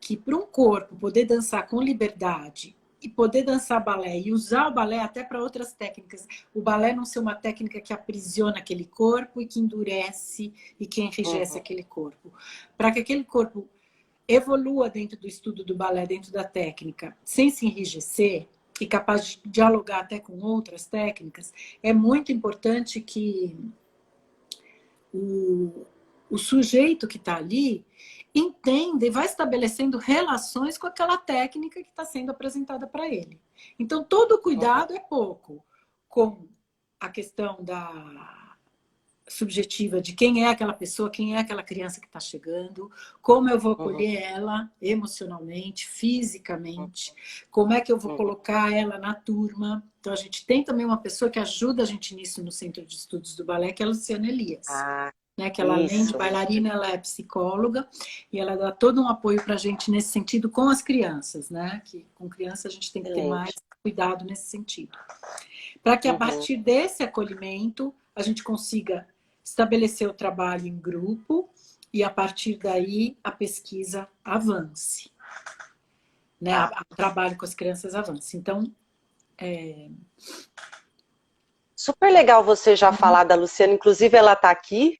Que para um corpo poder dançar com liberdade e poder dançar balé e usar o balé até para outras técnicas, o balé não ser uma técnica que aprisiona aquele corpo e que endurece e que enrijece aquele corpo. Para que aquele corpo evolua dentro do estudo do balé, dentro da técnica, sem se enrijecer e capaz de dialogar até com outras técnicas, é muito importante que o sujeito que está ali entende e vai estabelecendo relações com aquela técnica que está sendo apresentada para ele. Então, todo cuidado é pouco com a questão da subjetiva de quem é aquela pessoa, quem é aquela criança que está chegando, como eu vou acolher ela emocionalmente, fisicamente, como é que eu vou colocar ela na turma. Então, a gente tem também uma pessoa que ajuda a gente nisso no Centro de Estudos do Balé, que é a Luciana Elias. né? Que ela, além de Isso. bailarina, ela é psicóloga e ela dá todo um apoio para a gente nesse sentido com as crianças, né? Que com criança a gente tem que ter mais Excelente. cuidado nesse sentido. Para que a Uhum. partir desse acolhimento a gente consiga estabelecer o trabalho em grupo e a partir daí a pesquisa avance, né? Tá. O trabalho com as crianças avance. Então, Super legal você já falar da Luciana, inclusive ela está aqui,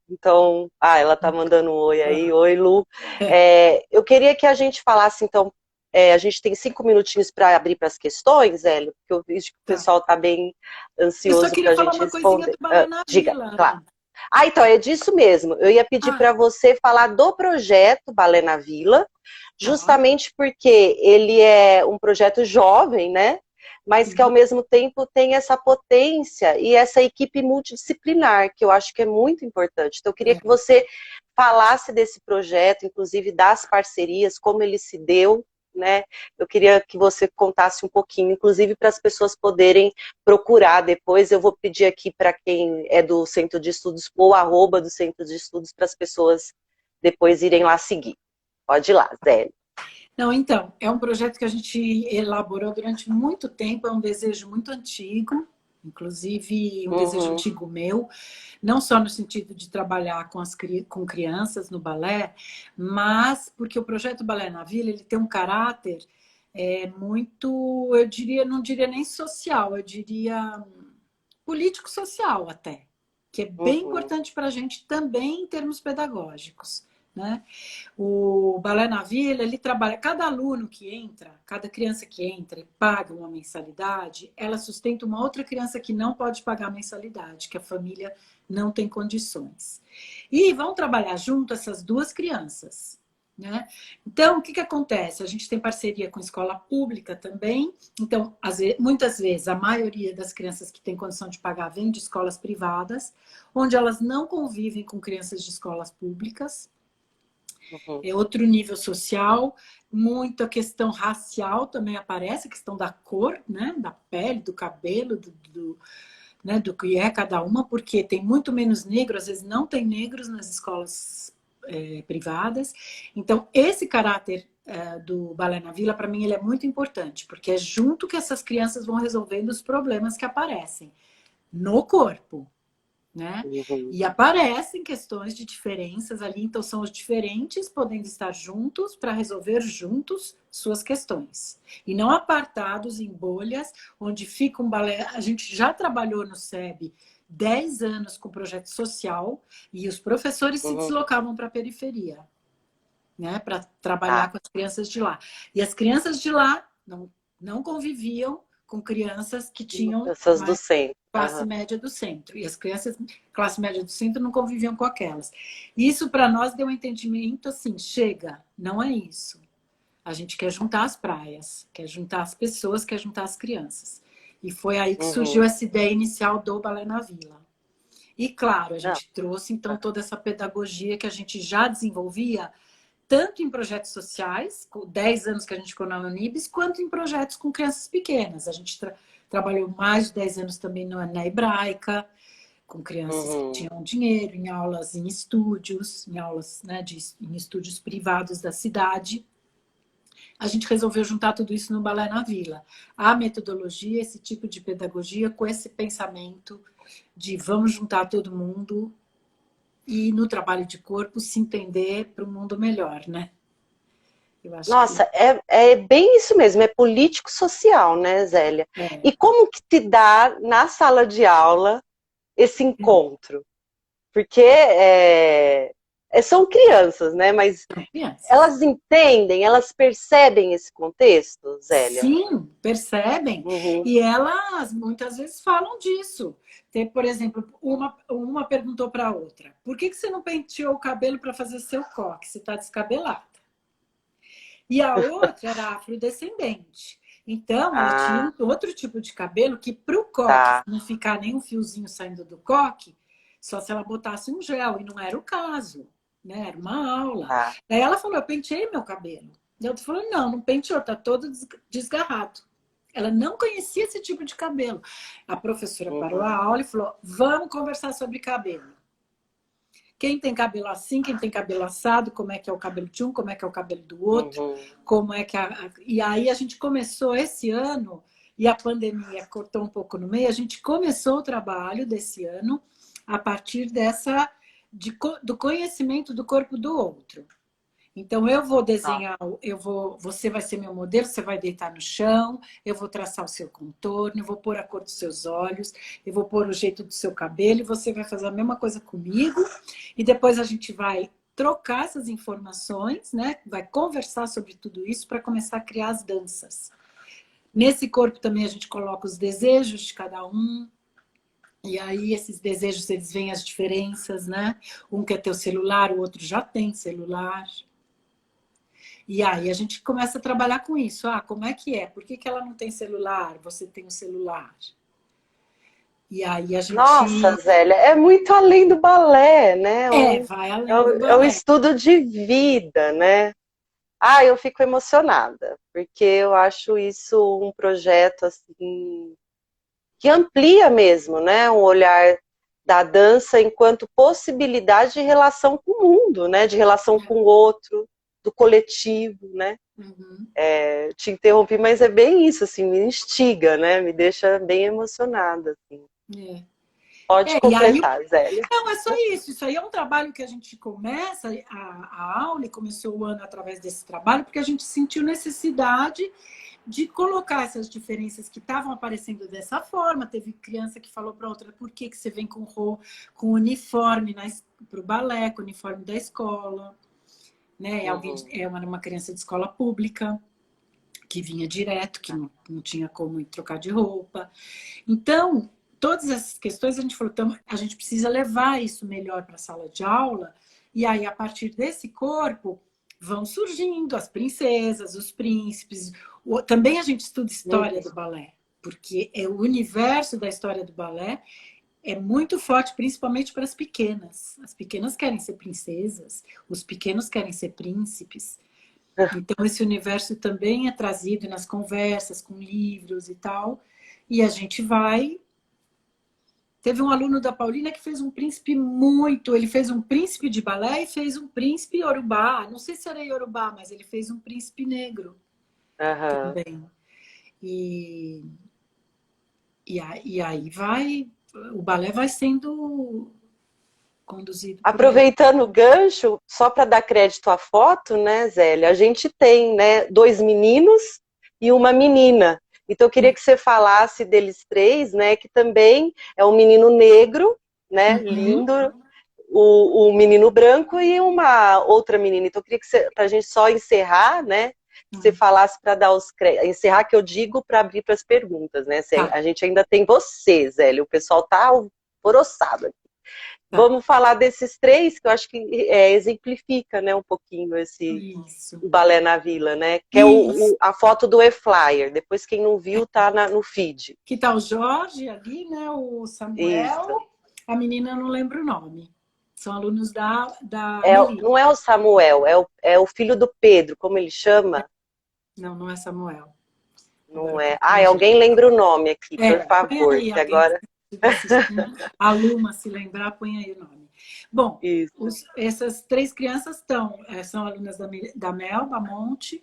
então, ela está mandando um oi aí, oi Lu. Eu queria que a gente falasse, então, a gente tem 5 minutinhos para abrir para as questões, Hélio, porque eu vejo que o tá. pessoal está bem Eu só ansioso para queria a falar gente uma coisinha responder. do Balé na Diga, Vila. claro. Então, é disso mesmo. Eu ia pedir Ah, para você falar do projeto Balé na Vila, tá. justamente porque ele é um projeto jovem, né? Mas que ao Sim. mesmo tempo tem essa potência e essa equipe multidisciplinar, que eu acho que é muito importante. Então, eu queria que você falasse desse projeto, inclusive das parcerias, como ele se deu, né? Eu queria que você contasse um pouquinho, inclusive para as pessoas poderem procurar depois. Eu vou pedir aqui para quem é do Centro de Estudos, o arroba do Centro de Estudos, para as pessoas depois irem lá seguir. Pode ir lá, Zé. Não, então, é um projeto que a gente elaborou durante muito tempo, é um desejo muito antigo, inclusive um desejo Uhum, antigo meu, não só no sentido de trabalhar com crianças no balé, mas porque o projeto Balé na Vila ele tem um caráter muito, eu diria, não diria nem social, eu diria político-social até, que é bem uhum, importante para a gente também em termos pedagógicos, né? O Balé na Vila, ele trabalha, cada aluno que entra, cada criança que entra e paga uma mensalidade, ela sustenta uma outra criança que não pode pagar a mensalidade, que a família não tem condições. E vão trabalhar junto essas duas crianças, né? Então, o que acontece? A gente tem parceria com escola pública também. Então, muitas vezes, a maioria das crianças que tem condição de pagar vem de escolas privadas, onde elas não convivem com crianças de escolas públicas. uhum. É outro nível social, muita questão racial também aparece, a questão da cor, né? Da pele, do cabelo, né? Do que é cada uma, porque tem muito menos negro, às vezes não tem negros nas escolas privadas. Então, esse caráter do Balé na Vila, para mim, ele é muito importante, porque é junto que essas crianças vão resolvendo os problemas que aparecem no corpo, né? Uhum. E aparecem questões de diferenças ali, então são os diferentes podendo estar juntos para resolver juntos suas questões. E não apartados em bolhas, onde fica um balé. A gente já trabalhou no SEB 10 anos com projeto social e os professores se Uhum. deslocavam para a periferia, né? Para trabalhar Tá. com as crianças de lá. E as crianças de lá não conviviam com crianças que tinham Essas do mais centro. classe Uhum. média do centro. E as crianças classe média do centro não conviviam com aquelas. Isso para nós deu um entendimento assim, chega, não é isso. A gente quer juntar as praias, quer juntar as pessoas, quer juntar as crianças. E foi aí que surgiu Uhum. essa ideia inicial do Balé na Vila. E claro, a Não. gente trouxe então toda essa pedagogia que a gente já desenvolvia tanto em projetos sociais, com 10 anos que a gente ficou na Unibis, quanto em projetos com crianças pequenas. A gente trabalhou mais de 10 anos também na Hebraica, com crianças que Uhum. tinham dinheiro, em aulas em estúdios, em aulas, né, em estúdios privados da cidade. A gente resolveu juntar tudo isso no Balé na Vila. A metodologia, esse tipo de pedagogia, com esse pensamento de vamos juntar todo mundo e no trabalho de corpo se entender para um mundo melhor, né? Eu acho que Nossa, é bem isso mesmo, é político-social, né, Zélia? é. E como que se dá na sala de aula esse encontro? Porque são crianças, né? Mas São crianças. elas entendem, elas percebem esse contexto, Zélia? Sim, percebem. Uhum, E elas muitas vezes falam disso. Tem, por exemplo, uma perguntou para a outra: por que você não penteou o cabelo para fazer seu coque? Você está descabelada. E a outra era afrodescendente. Então, ela tinha ah, um outro tipo de cabelo que, para o coque tá. não ficar nenhum fiozinho saindo do coque, só se ela botasse um gel. E não era o caso, né? Era uma aula. Tá. Daí ela falou: eu penteei meu cabelo. E a outra falou: não penteou, está todo desgarrado. Ela não conhecia esse tipo de cabelo. A professora parou Uhum, a aula e falou: vamos conversar sobre cabelo. quem tem cabelo assim, quem tem cabelo assado, como é que é o cabelo de um, como é que é o cabelo do outro, Uhum. como é que E aí a gente começou esse ano, e a pandemia cortou um pouco no meio, a gente começou o trabalho desse ano a partir do conhecimento do corpo do outro. Então, eu vou desenhar, você vai ser meu modelo, você vai deitar no chão, eu vou traçar o seu contorno, eu vou pôr a cor dos seus olhos, eu vou pôr o jeito do seu cabelo, e você vai fazer a mesma coisa comigo, e depois a gente vai trocar essas informações, né? Vai conversar sobre tudo isso para começar a criar as danças. Nesse corpo também a gente coloca os desejos de cada um, e aí esses desejos, eles veem as diferenças, né? Um quer ter o celular, o outro já tem celular. E aí a gente começa a trabalhar com isso. Ah, como é que é? Por que ela não tem celular? Você tem um celular. E aí a gente... Nossa, Zélia, é muito além do balé, né? Vai além do É um balé. estudo de vida, né? Ah, eu fico emocionada, porque eu acho isso um projeto assim que amplia mesmo, né? Um olhar da dança enquanto possibilidade de relação com o mundo, né? De relação com o outro, do coletivo, né? Uhum. Te interrompi, mas é bem isso, assim, me instiga, né? Me deixa bem emocionada, assim. Pode E aí, completar, Zélia. não, é só isso. Isso aí é um trabalho que a gente começa, a aula, e começou o ano através desse trabalho, porque a gente sentiu necessidade de colocar essas diferenças que estavam aparecendo dessa forma. Teve criança que falou para outra, por que você vem com uniforme para o balé, com o uniforme da escola? Né? Era uma criança de escola pública, que vinha direto, que não tinha como trocar de roupa. Então, todas essas questões a gente falou, então, a gente precisa levar isso melhor para a sala de aula, e aí, a partir desse corpo, vão surgindo as princesas, os príncipes. Também a gente estuda história do balé, porque o universo da história do balé é muito forte, principalmente para as pequenas. As pequenas querem ser princesas, os pequenos querem ser príncipes. Então, esse universo também é trazido nas conversas, com livros e tal. E a gente vai... Teve um aluno da Paulina que fez um príncipe Ele fez um príncipe de balé e fez um príncipe iorubá. Não sei se era iorubá, mas ele fez um príncipe negro também. E aí vai... O balé vai sendo conduzido. Aproveitando o gancho, só para dar crédito à foto, né, Zélia? A gente tem, né, 2 meninos e uma menina. Então, eu queria que você falasse deles 3, né, que também é um menino negro, né, lindo, o menino branco e uma outra menina. Então, eu queria que você, para a gente só encerrar, né, você falasse para dar os créditos. Encerrar, que eu digo, para abrir para as perguntas, né? A gente ainda tem você, Zélia. O pessoal tá alvoroçado aqui. Vamos falar desses 3, que eu acho que exemplifica, né, um pouquinho o balé na vila, né? Que é a foto do e-flyer. Depois, quem não viu, tá no feed. Que tá o Jorge ali, né? O Samuel. Isso. A menina, eu não lembro o nome. São alunos da não é o Samuel, é o filho do Pedro, como ele chama? Não é Samuel. Não é. Alguém lembra o nome aqui, por favor. Aí, que agora... A Luma, se lembrar, põe aí o nome. Bom, essas 3 crianças são alunas da Melba Monte.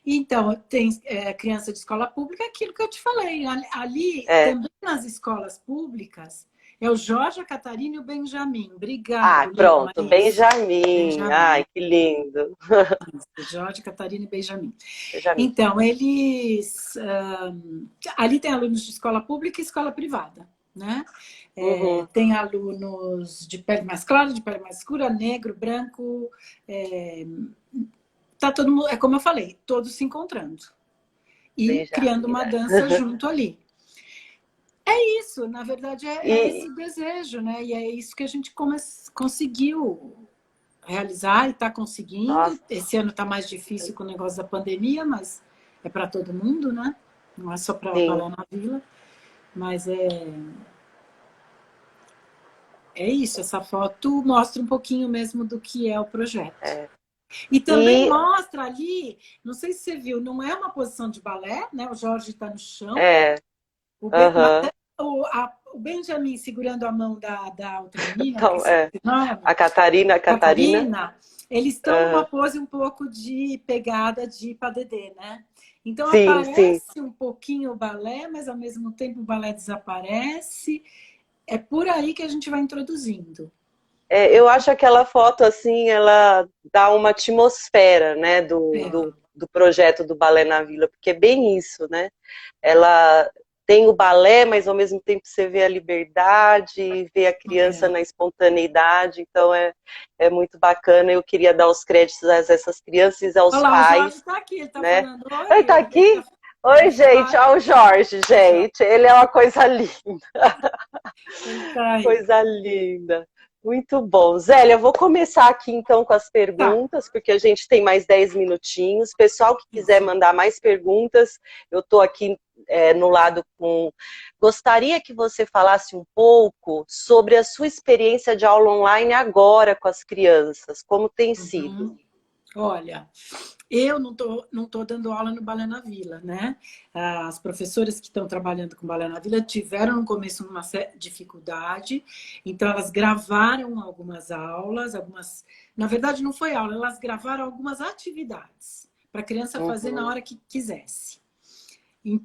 Então, tem criança de escola pública, aquilo que eu te falei. Ali, também nas escolas públicas, é o Jorge, a Catarina e o Benjamin. Obrigada. Pronto, Benjamin. Ai, que lindo. Jorge, Catarina e Benjamin. Então, eles... ali tem alunos de escola pública e escola privada, né? Tem alunos de pele mais clara, de pele mais escura, negro, branco. Tá todo mundo, como eu falei, todos se encontrando. E criando uma dança junto ali. É isso, na verdade, esse o desejo, né? E é isso que a gente conseguiu realizar e está conseguindo. Nossa. Esse ano está mais difícil com o negócio da pandemia, mas é para todo mundo, né? Não é só para balé na vila. Mas é isso, essa foto mostra um pouquinho mesmo do que é o projeto. E também mostra ali, não sei se você viu, não é uma posição de balé, né? O Jorge está no chão. o Benjamin segurando a mão da outra menina, que Então, esqueci o nome, a Catarina, eles estão numa pose um pouco de pegada de padedê, né? Então sim, sim. aparece um pouquinho o balé, mas ao mesmo tempo o balé desaparece. É por aí que a gente vai introduzindo. Eu acho aquela foto, assim, ela dá uma atmosfera, né, É, do projeto do Balé na Vila, porque é bem isso, né? Ela tem o balé, mas ao mesmo tempo você vê a liberdade, vê a criança é. na espontaneidade, então é muito bacana. Eu queria dar os créditos a essas crianças e Olha aos lá, o Jorge pais, está aqui, ele está né? falando, Ele oi, tá ele aqui? Oi, ele gente, fala, olha o Jorge, o Jorge, gente, ele é uma coisa linda. ele está aí. Coisa linda. Muito bom. Zélia, eu vou começar aqui então com as Tá, perguntas, porque a gente tem mais 10 minutinhos. Pessoal que quiser isso. mandar mais perguntas, eu estou aqui no lado com. Gostaria que você falasse um pouco sobre a sua experiência de aula online agora com as crianças, como tem sido. Uhum. Olha, eu não tô dando aula no Balé na Vila, né? As professoras que estão trabalhando com Balé na Vila tiveram no começo uma dificuldade, então elas gravaram algumas aulas, na verdade não foi aula, elas gravaram algumas atividades para a criança fazer na Uhum, hora que quisesse.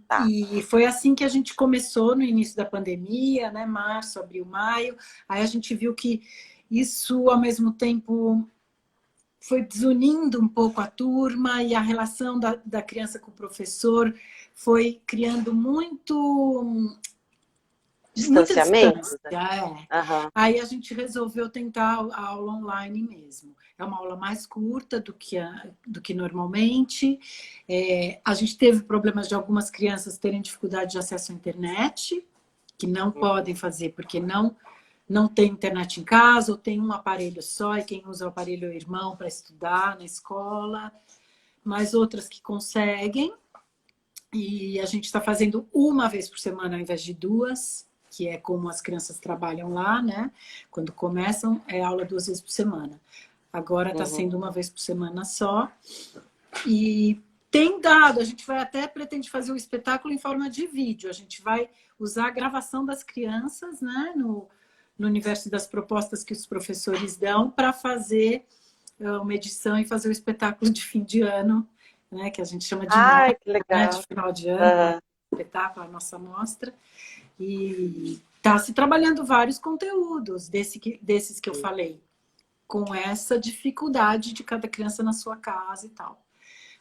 tá. E foi assim que a gente começou no início da pandemia, né? Março, abril, maio. Aí a gente viu que isso, ao mesmo tempo, foi desunindo um pouco a turma e a relação da criança com o professor foi criando muita Distanciamento? distância. É. Aham. Aí a gente resolveu tentar a aula online mesmo. É uma aula mais curta do que normalmente. A gente teve problemas de algumas crianças terem dificuldade de acesso à internet, que não podem fazer porque não tem internet em casa, ou tem um aparelho só, e quem usa o aparelho é o irmão para estudar na escola, mas outras que conseguem. E a gente está fazendo uma vez por semana ao invés de duas, que é como as crianças trabalham lá, né? Quando começam, é aula 2 vezes por semana. Agora está Uhum. sendo uma vez por semana só. E tem dado, a gente vai até pretende fazer o espetáculo em forma de vídeo. A gente vai usar a gravação das crianças, né? No universo das propostas que os professores dão para fazer uma edição e fazer o espetáculo de fim de ano, né, que a gente chama de Ai, nota, que né, de legal. final de ano, o Aham. espetáculo, a nossa mostra. E está se trabalhando vários conteúdos desses que eu falei, com essa dificuldade de cada criança na sua casa e tal.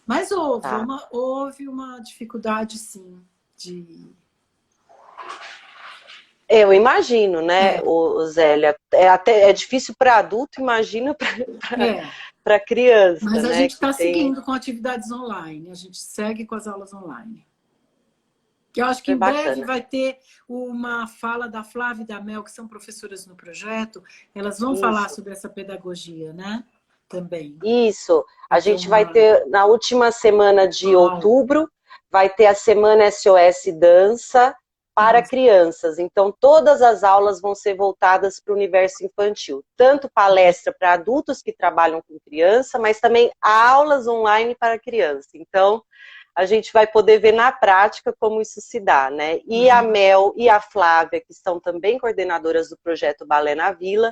Mas Tá. houve uma dificuldade, sim, de... Eu imagino, né, É, Zélia? É difícil para adulto, imagina é. para criança, Mas a né? gente Que está tem. seguindo com atividades online, a gente segue com as aulas online. Eu acho que É em breve bacana. vai ter uma fala da Flávia e da Mel, que são professoras no projeto. Elas vão falar Isso, sobre essa pedagogia, né? Também. isso. Vai A ter gente vai uma ter, na última semana de aula. outubro, vai ter a semana SOS Dança para Isso. crianças. Então, todas as aulas vão ser voltadas para o universo infantil. Tanto palestra para adultos que trabalham com criança, mas também aulas online para criança. Então, a gente vai poder ver na prática como isso se dá, né? E a Uhum. Mel e a Flávia, que são também coordenadoras do projeto Balé na Vila,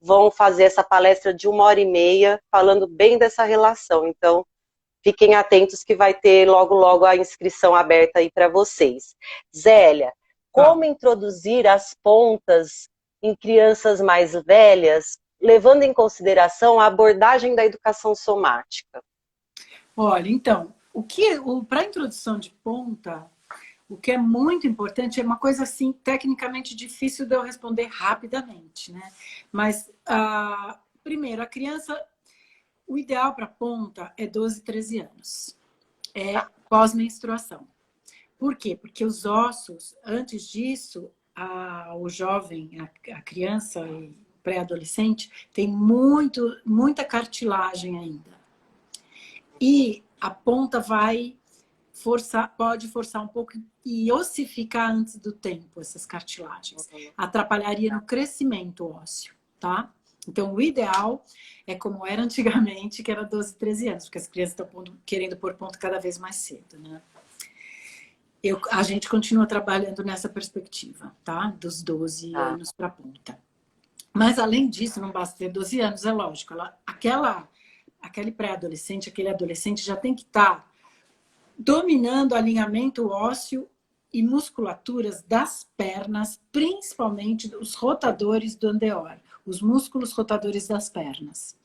vão fazer essa palestra de 1h30, falando bem dessa relação. Então, fiquem atentos que vai ter logo, logo a inscrição aberta aí para vocês. Zélia, Tá. como introduzir as pontas em crianças mais velhas, levando em consideração a abordagem da educação somática? Olha, então, para a introdução de ponta, o que é muito importante é uma coisa assim, tecnicamente difícil de eu responder rapidamente, né? Mas, primeiro, a criança, o ideal para ponta é 12, 13 anos. É pós-menstruação. Por quê? Porque os ossos, antes disso, o jovem, a criança e pré-adolescente, tem muita cartilagem ainda. E a ponta pode forçar um pouco e ossificar antes do tempo essas cartilagens. Atrapalharia no crescimento ósseo, tá? Então, o ideal é como era antigamente, que era 12, 13 anos, porque as crianças estão querendo pôr ponto cada vez mais cedo, né? A gente continua trabalhando nessa perspectiva, tá? Dos 12 Tá. anos para a ponta. Mas, além disso, não basta ter 12 anos, é lógico. Aquele pré-adolescente, aquele adolescente já tem que estar dominando alinhamento ósseo e musculaturas das pernas, principalmente os rotadores do andeor, os músculos rotadores das pernas.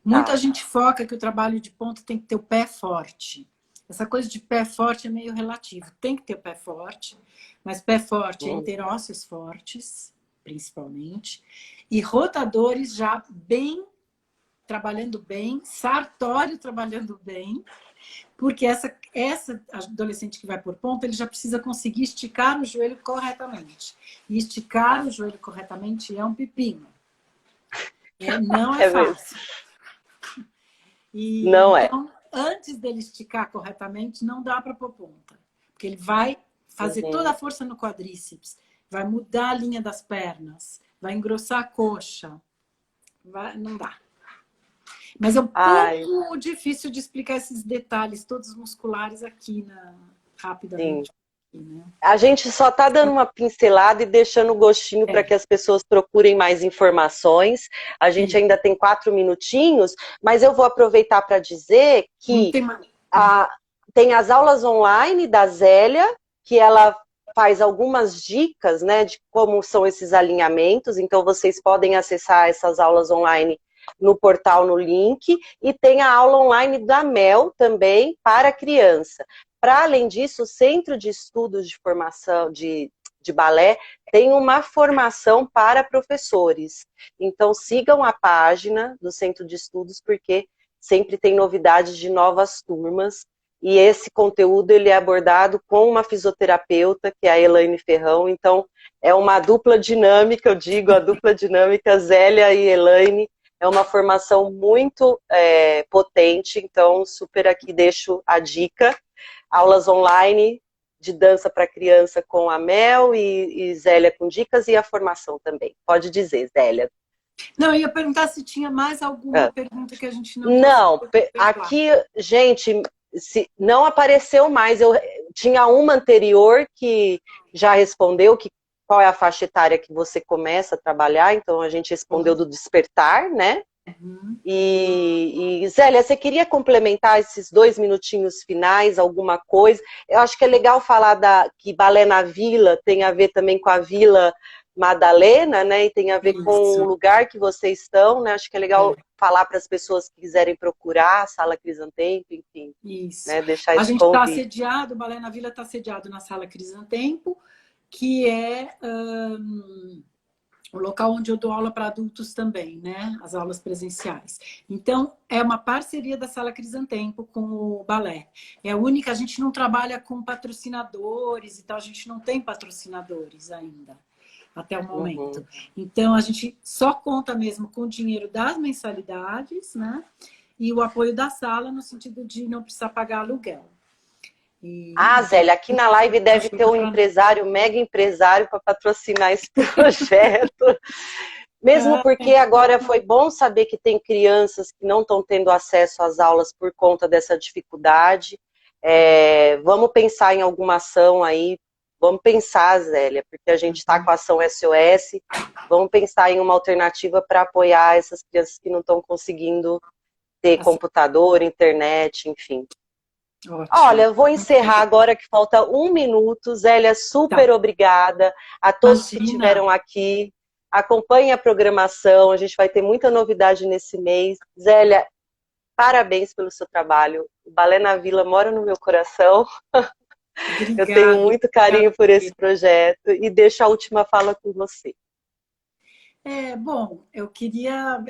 Muita gente foca que o trabalho de ponta tem que ter o pé forte. Essa coisa de pé forte é meio relativo. Tem que ter o pé forte, mas pé forte é interósseos fortes, principalmente, e rotadores já bem, trabalhando bem, sartório trabalhando bem, porque essa adolescente que vai por ponta, ele já precisa conseguir esticar o joelho corretamente. E esticar o joelho corretamente é um pepino. Não é fácil. Não então, antes dele esticar corretamente, não dá para pôr ponta. Porque ele vai fazer toda a força no quadríceps, vai mudar a linha das pernas, vai engrossar a coxa. Não dá. Mas é um pouco difícil de explicar esses detalhes todos musculares aqui, rapidamente. Aqui, né? A gente só está dando uma pincelada e deixando o gostinho para que as pessoas procurem mais informações. A gente ainda tem 4 minutinhos, mas eu vou aproveitar para dizer que tem as aulas online da Zélia, que ela faz algumas dicas, né, de como são esses alinhamentos. Então, vocês podem acessar essas aulas online no portal, no link, e tem a aula online da Mel também para criança. Para além disso, o Centro de Estudos de Formação de Balé tem uma formação para professores. Então, sigam a página do Centro de Estudos, porque sempre tem novidades de novas turmas, e esse conteúdo ele é abordado com uma fisioterapeuta, que é a Elaine Ferrão. Então, é uma dupla dinâmica, eu digo, a dupla dinâmica Zélia e Elaine. É uma formação muito potente, então super aqui deixo a dica. Aulas online de dança para criança com a Mel e Zélia com dicas, e a formação também. Pode dizer, Zélia. Não, eu ia perguntar se tinha mais alguma pergunta que a gente não... Não, aqui, gente, não apareceu mais. Eu tinha uma anterior que já respondeu qual é a faixa etária que você começa a trabalhar, então a gente respondeu do despertar, né? E Zélia, você queria complementar esses 2 minutinhos finais, alguma coisa? Eu acho que é legal falar que Balé na Vila tem a ver também com a Vila Madalena, né? E tem a ver com o lugar que vocês estão, né? Acho que é legal falar para as pessoas que quiserem procurar a Sala Crisantempo, enfim. Isso. Né? Deixar esse a gente está sediado, o Balé na Vila está sediado na Sala Crisantempo, que é o local onde eu dou aula para adultos também, né? As aulas presenciais. Então, é uma parceria da Sala Crisantempo com o balé. É a única, a gente não trabalha com patrocinadores e tal, a gente não tem patrocinadores ainda, até o momento. Então, a gente só conta mesmo com o dinheiro das mensalidades, né? E o apoio da sala, no sentido de não precisar pagar aluguel. Zélia, aqui na live deve ter um empresário, mega empresário, para patrocinar esse projeto. Mesmo porque agora foi bom saber que tem crianças que não estão tendo acesso às aulas por conta dessa dificuldade. Vamos pensar em alguma ação aí. Vamos pensar, Zélia, porque a gente está com a ação SOS. Vamos pensar em uma alternativa para apoiar essas crianças que não estão conseguindo ter computador, internet, enfim. Ótimo. Olha, eu vou encerrar agora que falta 1 minuto. Zélia, super obrigada a todos que estiveram aqui. Acompanhe a programação, a gente vai ter muita novidade nesse mês. Zélia, parabéns pelo seu trabalho. O Balé na Vila mora no meu coração. Obrigada, eu tenho muito carinho por esse projeto e deixo a última fala com você. Bom, eu queria,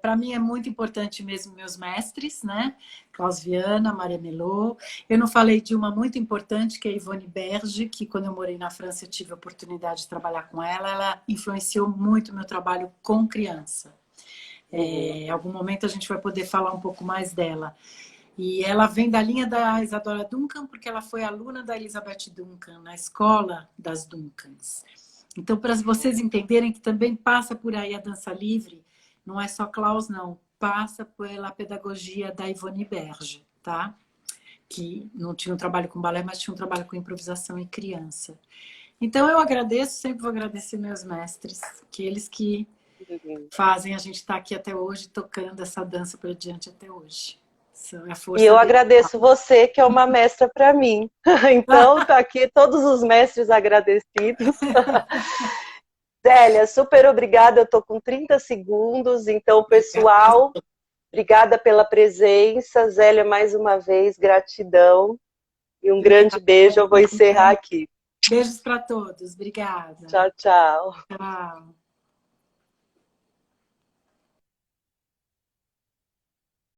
para mim é muito importante mesmo meus mestres, né? Klaus Viana, Maria Melot. Eu não falei de uma muito importante, que é a Ivone Berge, que quando eu morei na França eu tive a oportunidade de trabalhar com ela. Ela influenciou muito o meu trabalho com criança. Em algum momento a gente vai poder falar um pouco mais dela. E ela vem da linha da Isadora Duncan, porque ela foi aluna da Elizabeth Duncan, na escola das Duncans. Então, para vocês entenderem que também passa por aí a dança livre, não é só Klaus, não. Passa pela pedagogia da Ivone Berge, tá? que não tinha um trabalho com balé, mas tinha um trabalho com improvisação e criança. Então eu agradeço, sempre vou agradecer meus mestres, que eles que fazem a gente estar aqui até hoje, tocando essa dança para diante até hoje. É a força E eu deles. agradeço você, que é uma mestra para mim. Então, tá aqui todos os mestres agradecidos. Zélia, super obrigada. Eu tô com 30 segundos. Então, pessoal, obrigada pela presença. Zélia, mais uma vez, gratidão. E um grande beijo. Eu vou encerrar aqui. Beijos para todos. Obrigada. Tchau, tchau. Tchau.